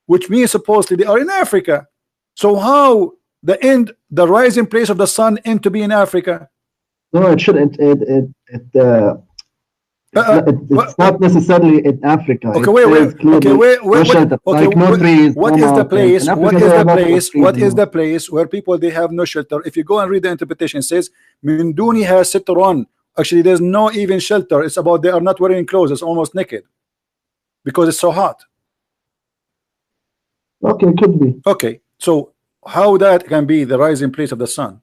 which means supposedly they are in Africa. So how the rising place of the sun end to be in Africa? No, it shouldn't. It's not necessarily in Africa. Okay, wait. What is the place? What is the place where people, they have no shelter? If you go and read the interpretation, it says min duniha sitrun. Actually, there's no even shelter. It's about they are not wearing clothes. It's almost naked because it's so hot. Okay, could be. Okay, so how that can be the rising place of the sun?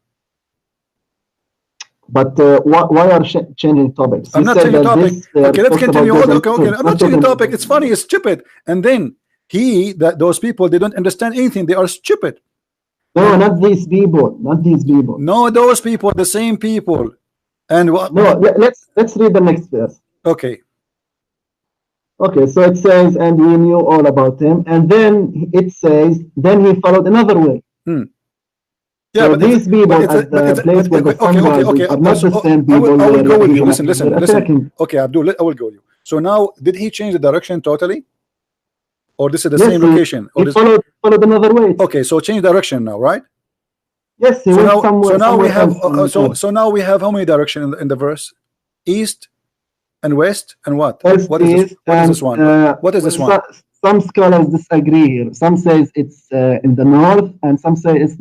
But why are changing topics? I'm not changing topic. Okay, let's continue. Okay. I'm not changing topic. It's funny. It's stupid. And then those people, they don't understand anything. They are stupid. No, not these people. Not these people. No, those people, the same people. And what? No, let's read the next verse. Okay. Okay, so it says, and we knew all about him, and then it says, then he followed another way. Yeah, so but these people at the place where the sun rises are not the same people. I will go with you. Listen. Okay, Abdul, I will go with you. So now, did he change the direction totally, or this is the same location? He followed another way. Okay, so change direction now, right? Yes, he went somewhere. So now we have so now we have how many directions in the verse? East and west and what? What is this one? What is this one? Some scholars disagree here. Some says it's in the north, and some say it's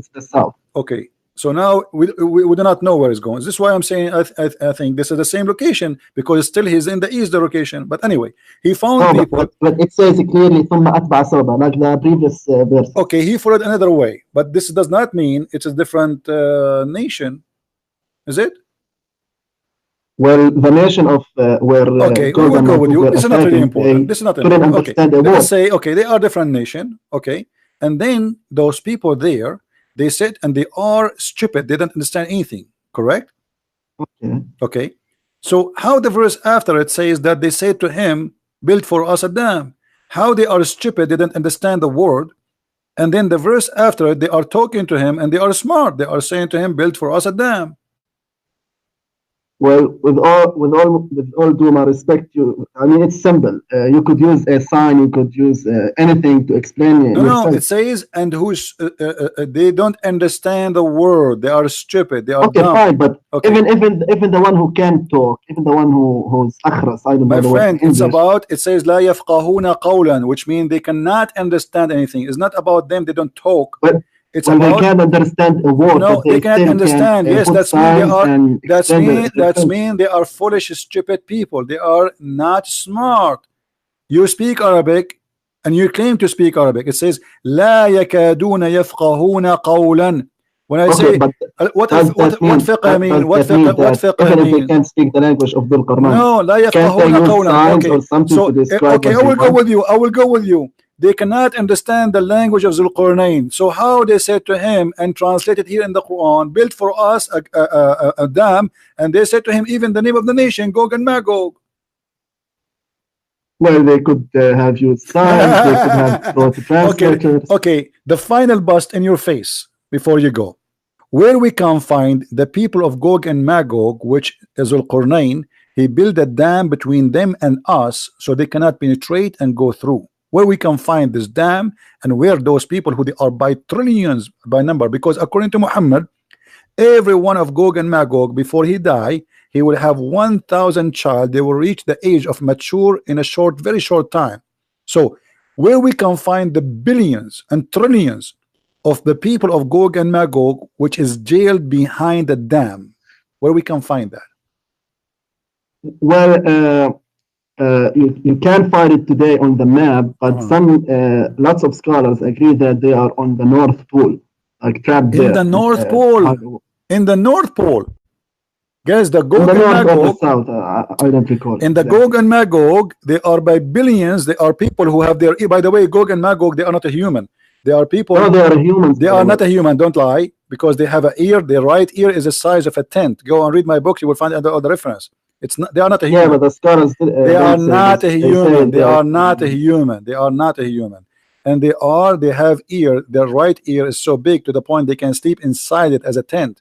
the south. Okay, so now we do not know where it's going. This is why I'm saying I think this is the same location, because still he's in the east location. But anyway, he found people. But it says clearly ثم أتبع سببا, like the previous verse. Okay, he followed another way, but this does not mean it's a different nation, is it? Well, the nation of where okay, we will go with you. This is not really important. This is not important. Okay, let's say they are different nation. Okay, and then those people there, they said, and they are stupid. They don't understand anything. Correct? Okay. So how the verse after it says that they said to him, "Build for us a dam." How they are stupid? They don't understand the word. And then the verse after it, they are talking to him, and they are smart. They are saying to him, "Build for us a dam." Well, with all due my respect, I mean, it's simple. You could use a sign. You could use anything to explain. No, it says, and who's they don't understand the word. They are stupid. They are dumb. Fine, but even the one who can talk, even the one who's akhras, I don't know. My friend, it's about. It says لا يفقهون قولا, which means they cannot understand anything. It's not about them. They don't talk. But it's about, they can't understand a word. No, they can't understand. Yes, that's mean they are foolish, stupid people. They are not smart. You speak Arabic and you claim to speak Arabic. It says لا يكادون يفقهون قولا. When I say what fiqh mean? What fiqh mean? They can't speak the language of Dhul Qarnayn. No, لا يفقهون قولا. Okay, I will go with you. They cannot understand the language of Zulqarnain. So how they said to him and translated here in the Quran, build for us a dam, and they said to him even the name of the nation, Gog and Magog. Well, they could have used signs, they could have brought a translator. Okay, the final bust in your face before you go. where we can find the people of Gog and Magog, which is Al-Qurnayn, he built a dam between them and us so they cannot penetrate and go through. Where we can find this dam and where those people who they are by trillions by number, because according to Muhammad, every one of Gog and Magog before he die, he will have 1,000 child. They will reach the age of mature in a short, very short time. So where we can find the billions and trillions of the people of Gog and Magog, which is jailed behind the dam, where we can find that? Well, you can find it today on the map, but lots of scholars agree that they are on the North Pole, like trapped in there. the North Pole. In the North Pole. Guys, the Gog in the and north or Magog, the south, I don't recall. in the Gog and Magog, they are by billions. They are people who have their, by the way, Gog and Magog, they are not a human. They are people. No, they are humans. They are not a human, don't lie, because they have an ear. Their right ear is the size of a tent. Go and read my book, you will find all the reference. It's not, they are not a human. Yeah, but the scholars, they are not a human. They are not a human. They are not a human. And they have ear. Their right ear is so big to the point they can sleep inside it as a tent.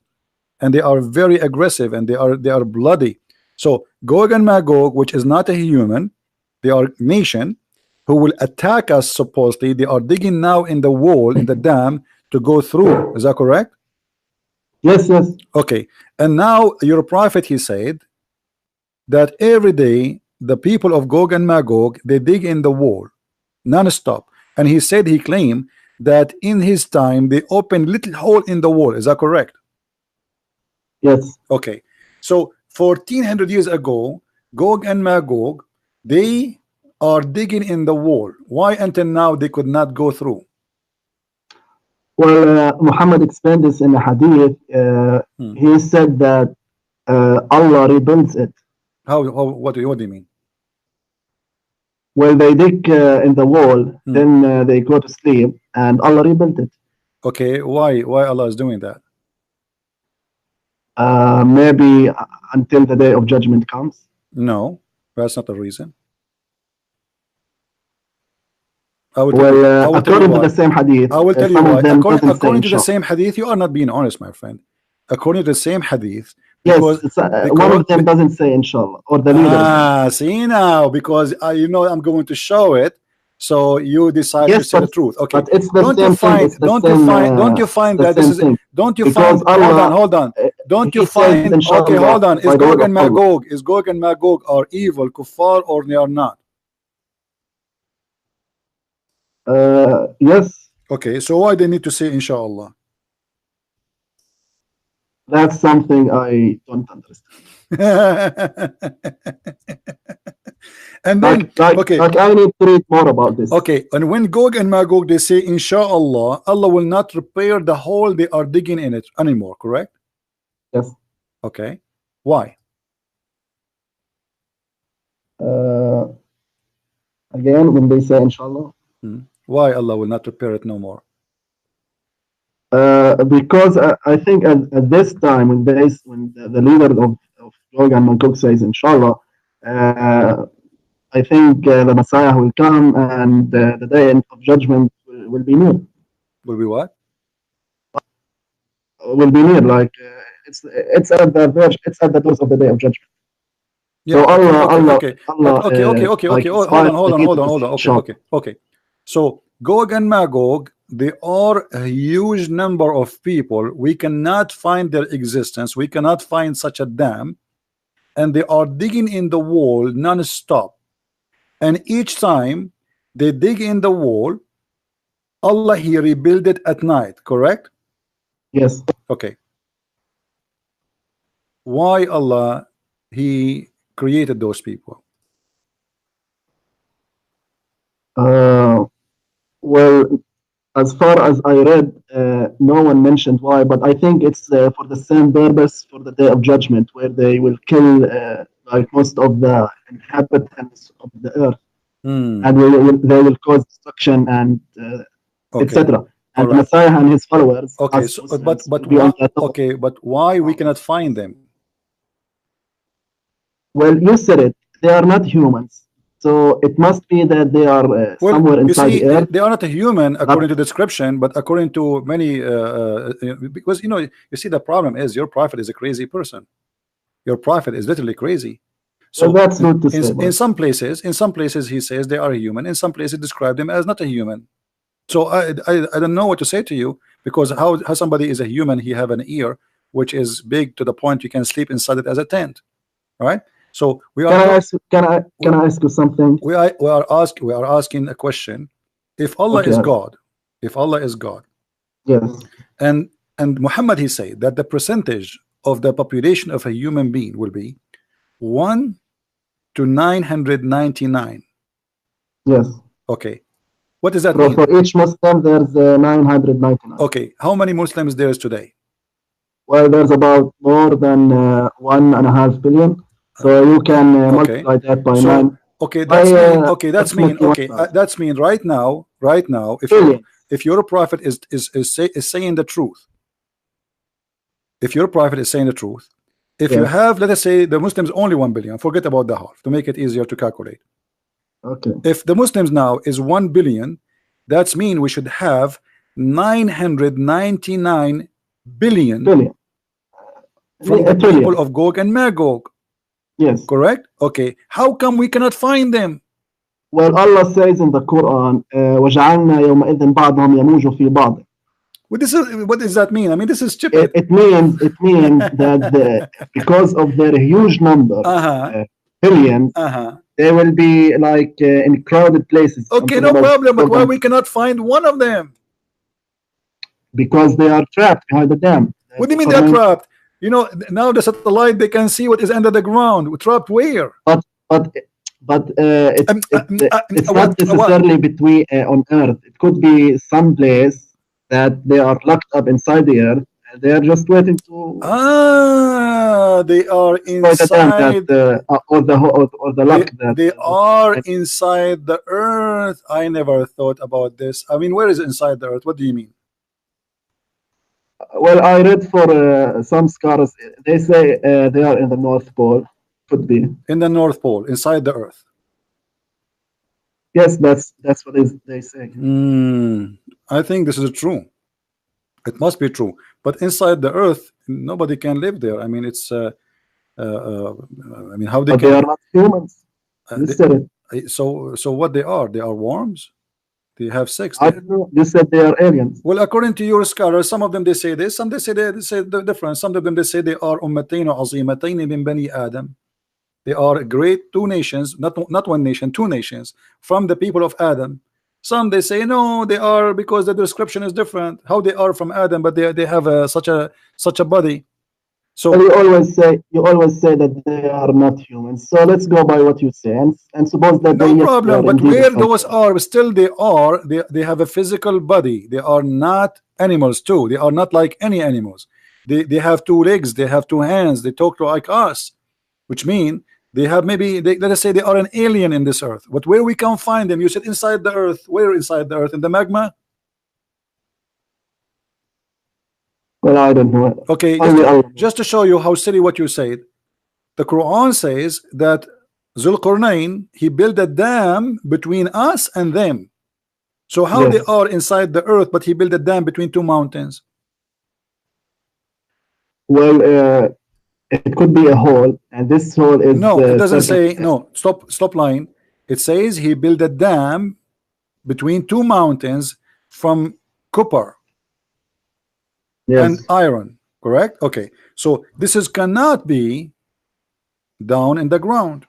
And they are very aggressive and they are bloody. So Gog and Magog, which is not a human, they are nation who will attack us supposedly. They are digging now in the wall, in the dam, to go through. Is that correct? Yes, yes. Okay. And now your prophet, he said that every day the people of Gog and Magog, they dig in the wall non-stop. And he said, he claimed that in his time they opened little hole in the wall. Is that correct? Yes. Okay. So 1400 years ago, Gog and Magog, they are digging in the wall. Why until now they could not go through? Well, Muhammad explained this in a hadith. He said that Allah rebuilds it. What do you mean? Well, they dig in the wall, then they go to sleep, and Allah rebuilt it. Okay, why Allah is doing that? Maybe until the day of judgment comes. No, that's not the reason. According to the same hadith, I will tell you why. According to the same hadith, you are not being honest, my friend. According to the same hadith, because one of them doesn't say inshallah, or the leader. See now, because you know I'm going to show it, so you decide to say the truth. Okay, but it's the don't you find that this is thing. Don't you because find Allah, hold on don't you find okay, hold on, is Gog and Magog are evil kuffar or they are not? Yes. Okay, so why they need to say inshallah? That's something I don't understand. And then okay, I need to read more about this. Okay, and when Gog and Magog they say inshallah, Allah will not repair the hole they are digging in it anymore, correct? Yes. Okay, why? Again, when they say inshallah, why Allah will not repair it no more? Because I think at this time, when the leader of Gog and Magog says inshallah, I think the Messiah will come and the day of judgment will be near. Will be what? Will be near, like it's at the verge, it's at the doors of the day of judgment. Yeah, so okay. Hold on. Okay. So Gog and Magog, they are a huge number of people. We cannot find their existence. We cannot find such a dam, and they are digging in the wall non-stop. And each time they dig in the wall, Allah he rebuild it at night, correct? Yes. Okay. Why Allah he created those people? Well, as far as I read, no one mentioned why, but I think it's for the same purpose for the day of judgment, where they will kill like most of the inhabitants of the earth, and they will cause destruction and etc. And the Messiah and his followers. Okay, so, but why we cannot find them? Well, you said it. They are not humans. So it must be that they are Well, somewhere you inside see, the earth. they are not a human according to description, but according to many, because you see, the problem is your prophet is a crazy person. Your prophet is literally crazy. Well, So that's rude to say, in but some places he says they are human. In some places describe them as not a human. So I don't know what to say to you, because how somebody is a human, he have an ear which is big to the point you can sleep inside it as a tent. All right. So we can I are ask can I ask you something? we are asking a question. If Allah Okay. is God, if Allah is God, Yes. and Muhammad, he said that the percentage of the population of a human being will be 1 to 999. Yes. Okay, what does that So mean? for each Muslim, there's 999. Okay, how many Muslims there is today? Well, there's about more than 1.5 billion. So you can Okay, multiply that by so 9. okay, By that's mean approximately okay, 1,000 that's mean right now, billion. if your prophet is saying the truth, if your prophet is saying the truth, if you Yes. have, let us say, the Muslims only 1 billion, forget about the half to make it easier to calculate. Okay. If the Muslims now is 1 billion, that's mean we should have 999 billion Billion. from A the trillion. people of Gog and Magog. Yes. Correct? Okay. How come we cannot find them? Well, Allah says in the Quran, وَجَعَلْنَا يَوْمَئِذٍ بَعْضَهُمْ يَمُوجُ فِي بَعْضٍ. What does that mean? I mean, this is stupid. It means that because of their huge number, billions, they will be like in crowded places. Okay, no problem. But why we cannot find one of them? Because they are trapped behind the dam. What do you mean they're trapped? You know, now the satellite, they can see what is under the ground. We're trapped where? But it's not necessarily between on Earth. It could be some place that they are locked up inside the Earth. And they are just waiting to. They are inside. Or the lock that they are inside the Earth. I never thought about this. I mean, where is inside the Earth? What do you mean? Well, I read for some scholars. They say they are in the North Pole. Could be in the North Pole, inside the Earth. Yes, that's what they say. I think this is true. It must be true. But inside the Earth, nobody can live there. I mean, it's. I mean, how they but can? They are not humans. So what they are? They are worms. They have sex. I don't know. You said they are aliens. Well, according to your scholars, some of them they say this, some they say the difference. Some of them they say they are ummatayn azimatayn min bani Adam. They are great two nations, not one nation, two nations from the people of Adam. Some they say no, they are because the description is different. How they are from Adam, but they have such a body. So well, you always say that they are not humans. So let's go by what you say and suppose that no problem. But where those are, still they have a physical body. They are not animals too. They are not like any animals. They have two legs. They have two hands. They talk like us, which mean they have let us say they are an alien in this earth. But where we can find them? You said inside the earth. Where inside the earth? In the magma? Well, I don't know. Okay, just to show you how silly what you said, the Quran says that Zulqarnain, he built a dam between us and them. So how they are inside the earth, but he built a dam between two mountains? Well, it could be a hole, and this hole is no. It doesn't say no. Stop line. It says he built a dam between two mountains from copper and iron. Correct? Okay. So this cannot be down in the ground.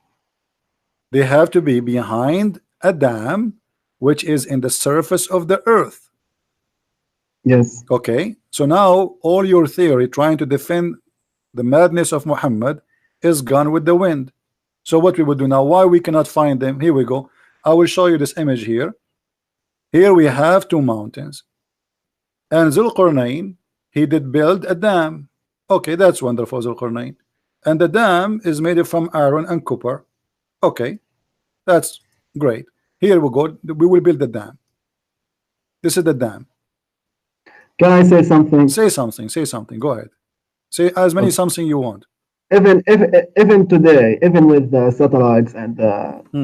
They have to be behind a dam, which is in the surface of the earth. Yes. Okay. So now all your theory trying to defend the madness of Muhammad is gone with the wind. So what we would do now, why we cannot find them? Here we go. I will show you this image here. Here we have two mountains, and Zulqarnain, he did build a dam. Okay, that's wonderful, Zulqarnain. And the dam is made from iron and copper. Okay, that's great. Here we go. We will build the dam. This is the dam. Can I say something? Say something. Say something. Go ahead. Say as many something you want. even today, even with the satellites and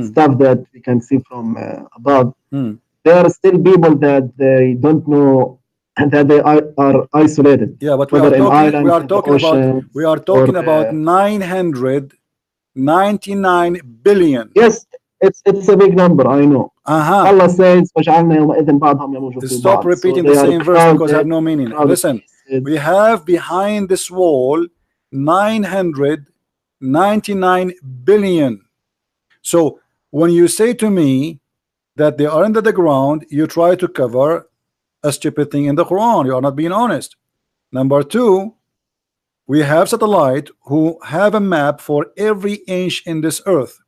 stuff that we can see from above, there are still people that they don't know and that they are isolated. Yeah, but whether in we islands, are in the talking about oceans, we are or talking about 999 billion. yes, it's a big number. I know. Uh-huh. Allah says, وَجَعَلْنَا يَوْمَئِذٍ بَعْضَهُم يَمُوجُ فِي Stop بَعْض. So repeating they the are same verse because it have crowded, no meaning. crowded Listen, places. we have behind this wall 999 billion. So when you say to me that they are under the ground, you try to cover a stupid thing in the Quran. You are not being honest. Number two, we have satellite who have a map for every inch in this earth,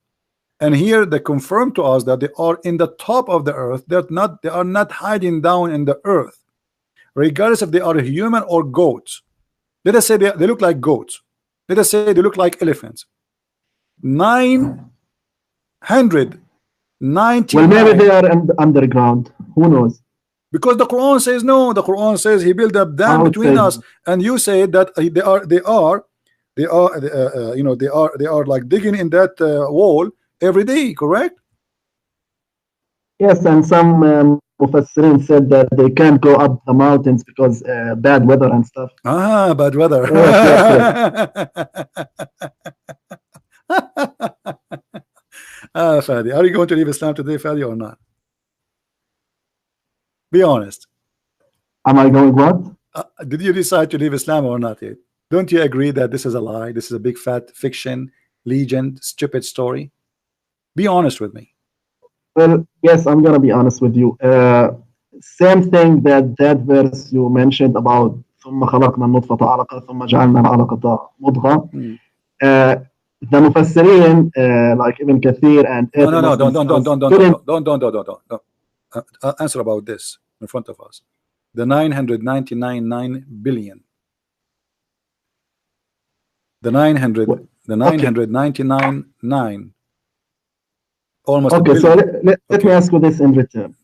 and here they confirm to us that they are in the top of the earth. They are not hiding down in the earth, regardless if they are human or goats. Let us say they look like goats. Let us say they look like elephants. 999. Well, maybe they are underground. Who knows? Because the Quran says no. The Quran says he built a dam between us, and you say that they are like digging in that wall every day, correct? Yes, and some Mufassirin said that they can't go up the mountains because bad weather and stuff. Ah, bad weather. Yes, Fadi, are you going to leave Islam today, Fadi, or not? Be honest. Am I going what? Did you decide to leave Islam or not yet? Don't you agree that this is a lie? This is a big fat fiction, legend, stupid story? Be honest with me. Well, yes, I'm gonna be honest with you. Same thing that verse you mentioned about ثم خلقنا النطفة علقة ثم جعلنا العلقة مضغة. The Mufassirin, like Ibn Kathir and no, don't answer about this in front of us. The 999 billion. The 999 almost. Okay, so let me ask you this in return.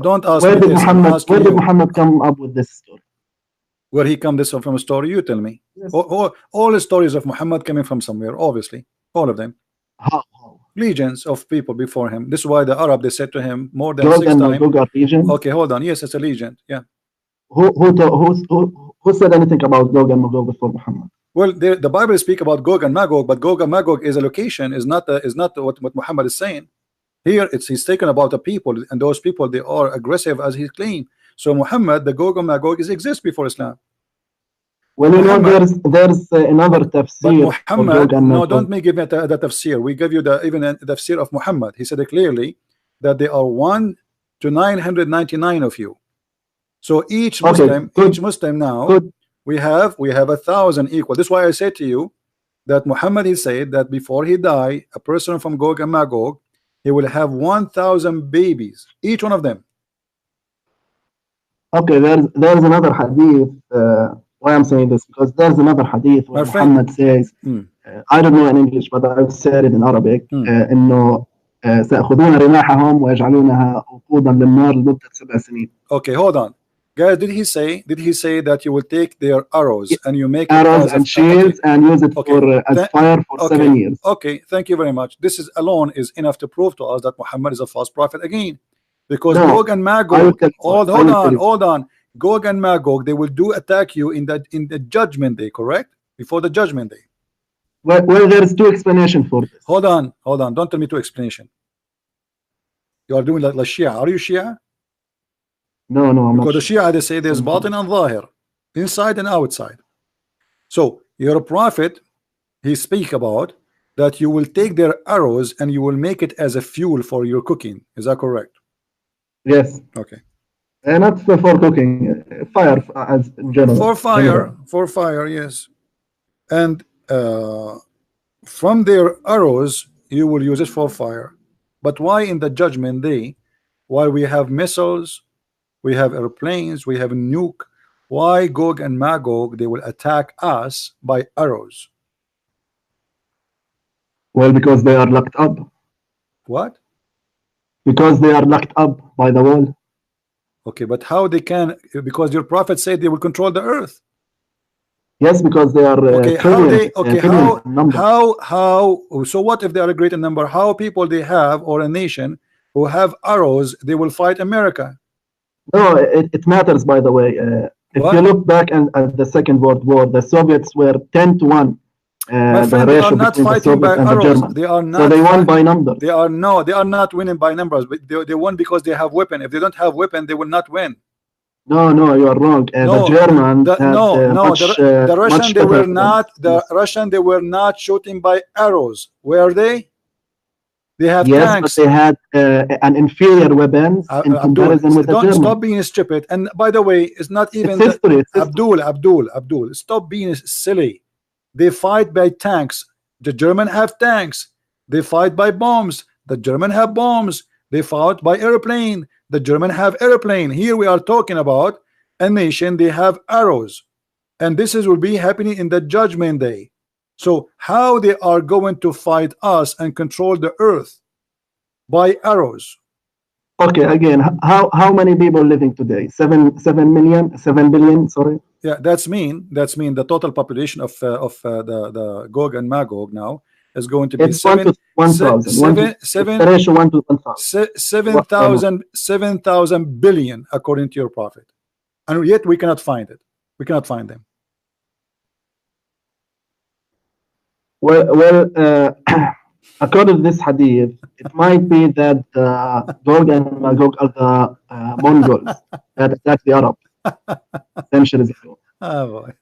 Don't ask where me did this. Where did Muhammad come up with this story? Where he come this from a story? You tell me. Yes. All the stories of Muhammad coming from somewhere, obviously, all of them. How? Legions of people before him. This is why the Arab, they said to him more than Gog 6 times. Okay, hold on. Yes, it's a legend. Yeah. Who said anything about Gog and Magog before Muhammad? Well, the Bible speak about Gog and Magog, but Gog and Magog is a location, is not what Muhammad is saying. Here he's taken about the people, and those people, they are aggressive as he claimed. So Muhammad, the Gog and Magog exist before Islam. Well, you know, there's another tafsir. But Muhammad, no, don't me give me the tafsir. We give you even the tafsir of Muhammad. He said clearly that there are 1 to 999 of you. So each Muslim, now we have 1,000 equal. This is why I said to you that Muhammad, he said that before he die, a person from Gog and Magog, he will have 1,000 babies, each one of them. Okay, there's another hadith. Why I'm saying this, because there's another hadith where Muhammad says, I don't know in English, but I've said it in Arabic, إنه سيأخذون رماحهم ويجعلونها وقودا للنار لمدة 7 سنين. Okay, hold on, guys. Did he say that you will take their arrows and you make arrows and shields and use it as fire for 7 years? Okay, thank you very much. This is alone is enough to prove to us that Muhammad is a false prophet again, because Gog and Magog. Hold on. Gog and Magog, they will attack you in the judgment day, correct? Before the judgment day. Well, there's 2 explanations for this. Hold on. Don't tell me 2 explanation. You are doing like Shia. Are you Shia? No, I'm not. Because the Shia, they say there's batin and zahir, inside and outside. So your prophet, he speak about that you will take their arrows and you will make it as a fuel for your cooking. Is that correct? Yes. Okay. Not for cooking, fire as in general. For fire, yes. And from their arrows, you will use it for fire. But why in the judgment day, while we have missiles, we have airplanes, we have a nuke, why Gog and Magog, they will attack us by arrows? Well, because they are locked up. What? Because they are locked up by the wall. Okay, but how they can? Because your prophet said they will control the earth. Yes, because they are Okay, how they okay trillions in number. how so what if they are a greater number? How people they have, or a nation who have arrows, they will fight America? No, it matters, by the way. If you What? look back at the Second World War, the Soviets were 10 to 1, My the friend, they are ratio not between the fighting by Soviets and the arrows. Germans. They are So not they won fight. by numbers. They are no, they are not winning by numbers. But they won because they have weapon. If they don't have weapon, they will not win. No, you are wrong. The No, Germans had the Russian much they were better not weapons. Russian they were not shooting by arrows. Were they? They have Yes, but tanks. they had an inferior weapons in Abdul, comparison with the don't Germans. stop being stupid. And by the way, it's not even It's history. It's history. Abdul, stop being silly. They fight by tanks. The German have tanks. They fight by bombs. The German have bombs. They fought by airplane. The German have airplane. Here we are talking about a nation. They have arrows, and this is will be happening in the judgment day. So how they are going to fight us and control the earth? By arrows. Okay, again, how many people living today? 7 million, 7 billion. Sorry. Yeah, that's mean the total population of the Gog and Magog now is going to be It's 1 to 1,000. The ratio 1 to 1,000. 7,000 billion according to your prophet, and yet we cannot find it. We cannot find them. Well, according to this hadith, it might be that Gog and Magog are the Mongols that attacked the Arabs centuries ago. Oh boy.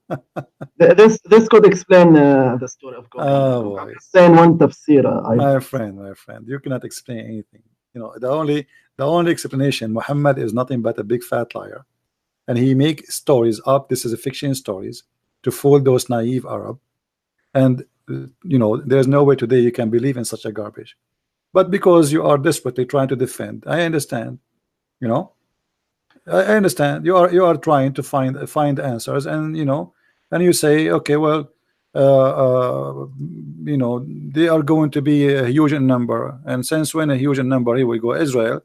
This could explain the story of Gog. Oh boy. Saying one tafsir. My friend, you cannot explain anything. You know, the only explanation, Muhammad is nothing but a big fat liar, and he make stories up. This is a fiction stories to fool those naive Arab, and you know, there's no way today you can believe in such a garbage. But because you are desperately trying to defend, I understand. You know, I understand you are trying to find answers, and you know, and you say, okay, well, you know, they are going to be a huge in number, and since when a huge in number, here we go. Israel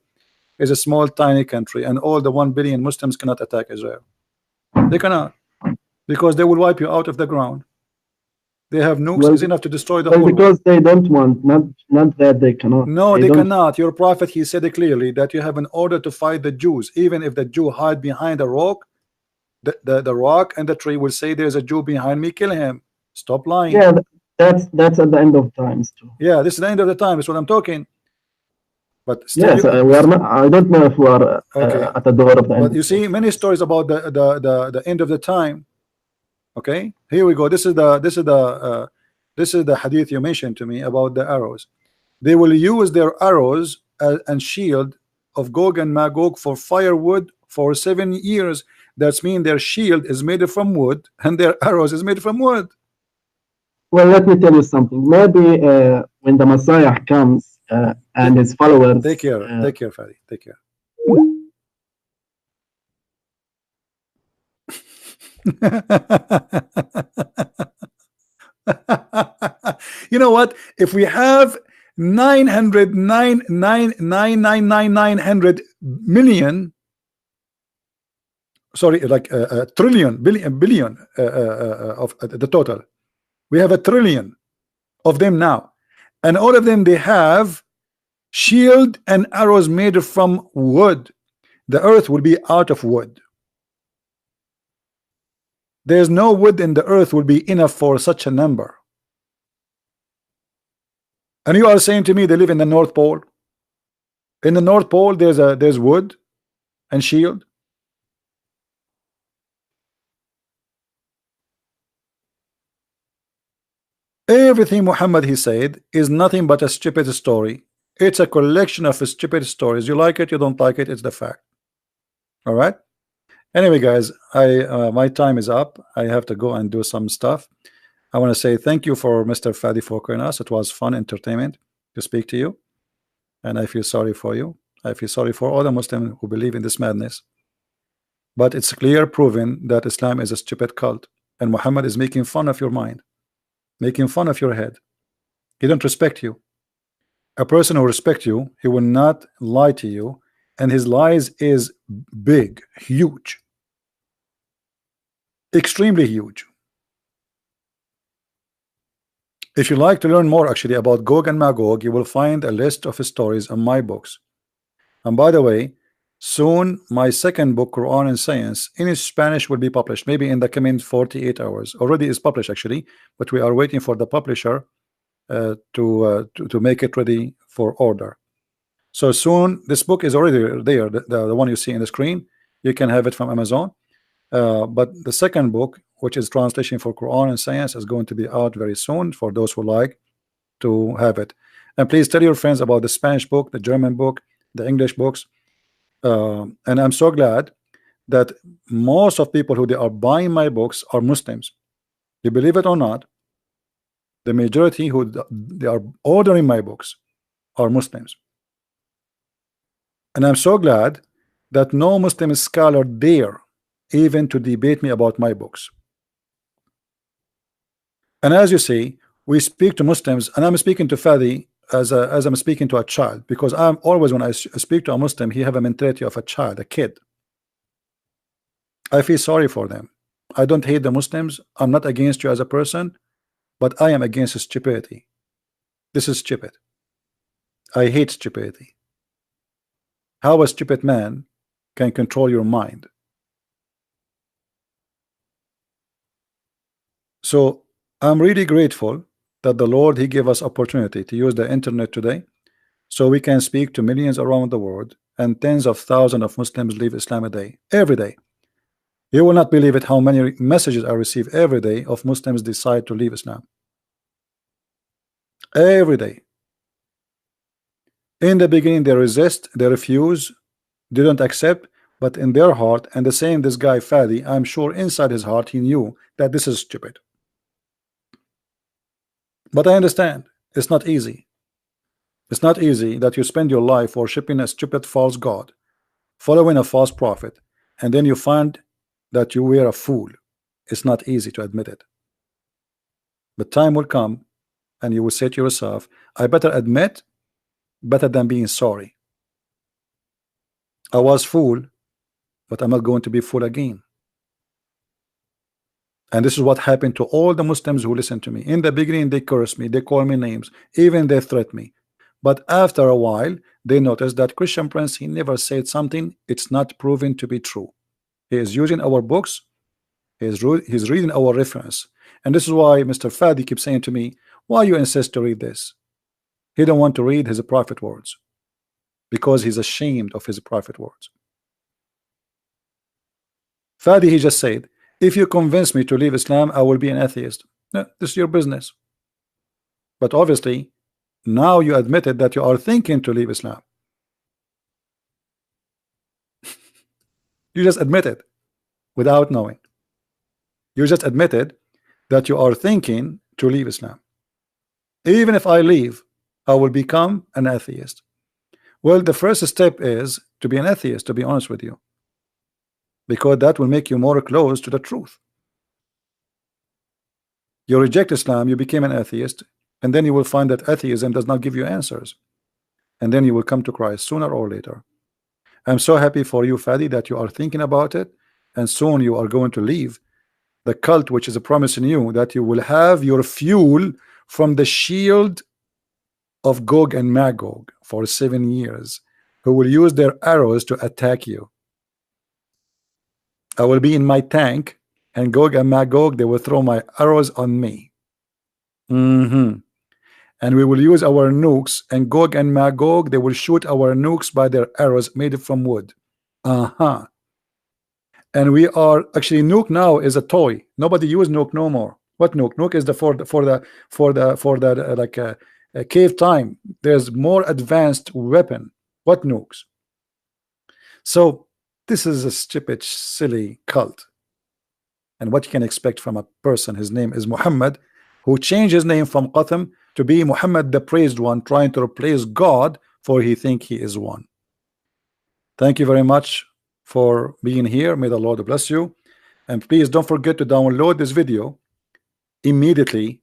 is a small, tiny country, and all the 1 billion Muslims cannot attack Israel. They cannot, because they will wipe you out of the ground. They have nukes is enough to destroy the whole because world. They don't want, not that they cannot. No, they cannot. Your prophet, he said it clearly that you have an order to fight the Jews. Even if the Jew hide behind a rock, the rock and the tree will say, there's a Jew behind me, kill him. Stop lying. Yeah, that's at the end of times too. Yeah, this is the end of the time. That's what I'm talking. But still, yes, we are not. I don't know if we are at the door of the end. But you see many stories about the end of the time. Okay, here we go. This is the hadith you mentioned to me about the arrows. They will use their arrows and shield of Gog and Magog for firewood for 7 years. That's mean their shield is made from wood and their arrows is made from wood. Well, let me tell you something. Maybe when the Messiah comes and his followers. Take care, Fadi. Take care. You know what? If we have 900 million, sorry, like a trillion, billion of the total, we have 1 trillion of them now, and all of them they have shield and arrows made from wood. The earth will be out of wood. There's no wood in the earth will be enough for such a number. And you are saying to me they live in the North Pole? In the North Pole there's wood and shield. Everything Muhammad he said is nothing but a stupid story. It's a collection of stupid stories. You like it, you don't like it, it's the fact. All right. Anyway, guys, my time is up. I have to go and do some stuff. I want to say thank you for Mr. Fadi for calling us. It was fun entertainment to speak to you, and I feel sorry for you. I feel sorry for all the Muslims who believe in this madness. But it's clear, proven that Islam is a stupid cult, and Muhammad is making fun of your mind, making fun of your head. He don't respect you. A person who respects you, he will not lie to you, and his lies is big, huge. Extremely huge. If you like to learn more actually about Gog and Magog, you will find a list of stories in my books. And by the way, soon my second book, Quran and Science, in Spanish will be published, maybe in the coming 48 hours. Already is published actually, but we are waiting for the publisher to make it ready for order. So soon, this book is already there, the one you see in the screen. You can have it from Amazon. But the second book, which is translation for Quran and Science, is going to be out very soon for those who like to have it. And please tell your friends about the Spanish book, the German book, the English books. And I'm so glad that most of people who they are buying my books are Muslims. You believe it or not, the majority who they are ordering my books are Muslims. And I'm so glad that no Muslim scholar dare even to debate me about my books. And as you see, we speak to Muslims, and I'm speaking to Fadi as I'm speaking to a child, because I'm always, when I speak to a Muslim, he have a mentality of a child, a kid. I feel sorry for them. I don't hate the Muslims. I'm not against you as a person, but I am against stupidity. This is stupid. I hate stupidity. How a stupid man can control your mind. So I'm really grateful that the Lord, he gave us opportunity to use the internet today, so we can speak to millions around the world, and tens of thousands of Muslims leave Islam a day, every day. You will not believe it how many messages I receive every day of Muslims decide to leave Islam. Every day. In the beginning they resist, they refuse, they don't accept, but in their heart, and the same this guy Fadi, I'm sure inside his heart he knew that this is stupid. But I understand it's not easy. It's not easy that you spend your life worshiping a stupid false god, following a false prophet, and then you find that you were a fool. It's not easy to admit it. But time will come and you will say to yourself, I better admit better than being sorry. I was fool, but I'm not going to be fool again. And this is what happened to all the Muslims who listen to me. In the beginning they curse me, they call me names, even they threat me. But after a while they notice that Christian Prince, he never said something it's not proven to be true. He is using our books, he's reading our reference. And this is why Mr. Fadi keeps saying to me, why you insist to read this? He don't want to read his prophet words because he's ashamed of his prophet words. Fadi, he just said, if you convince me to leave Islam, I will be an atheist. No, this is your business. But obviously, now you admitted that you are thinking to leave Islam. You just admitted without knowing. You just admitted that you are thinking to leave Islam. Even if I leave, I will become an atheist. Well, the first step is to be an atheist, to be honest with you, because that will make you more close to the truth. You reject Islam, you became an atheist, and then you will find that atheism does not give you answers, and then you will come to Christ sooner or later. I'm so happy for you, Fadi, that you are thinking about it, and soon you are going to leave the cult which is promising you that you will have your fuel from the shield of Gog and Magog for 7 years, who will use their arrows to attack you. I will be in my tank, and Gog and Magog, they will throw my arrows on me. And we will use our nukes, and Gog and Magog, they will shoot our nukes by their arrows made from wood. And we are actually, nuke now is a toy. Nobody use nuke no more. What nuke? Nuke is the for the like a cave time. There's more advanced weapon. What nukes? So this is a stupid, silly cult. And what you can expect from a person, his name is Muhammad, who changed his name from Qatham to be Muhammad the praised one, trying to replace God, for he think he is one. Thank you very much for being here. May the Lord bless you. And please don't forget to download this video immediately.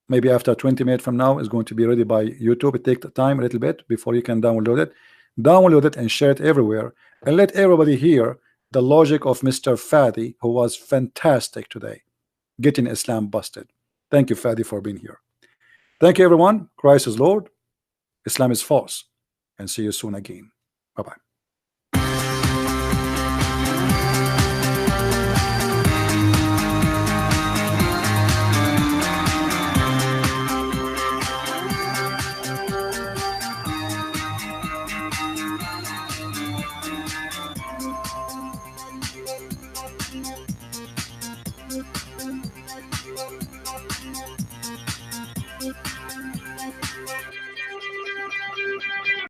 Maybe after 20 minutes from now is going to be ready by YouTube. It takes time a little bit before you can download it. Download it and share it everywhere, and let everybody hear the logic of Mr. Fadi, who was fantastic today, getting Islam busted. Thank you, Fadi, for being here. Thank you, everyone. Christ is Lord. Islam is false. And see you soon again. Bye-bye.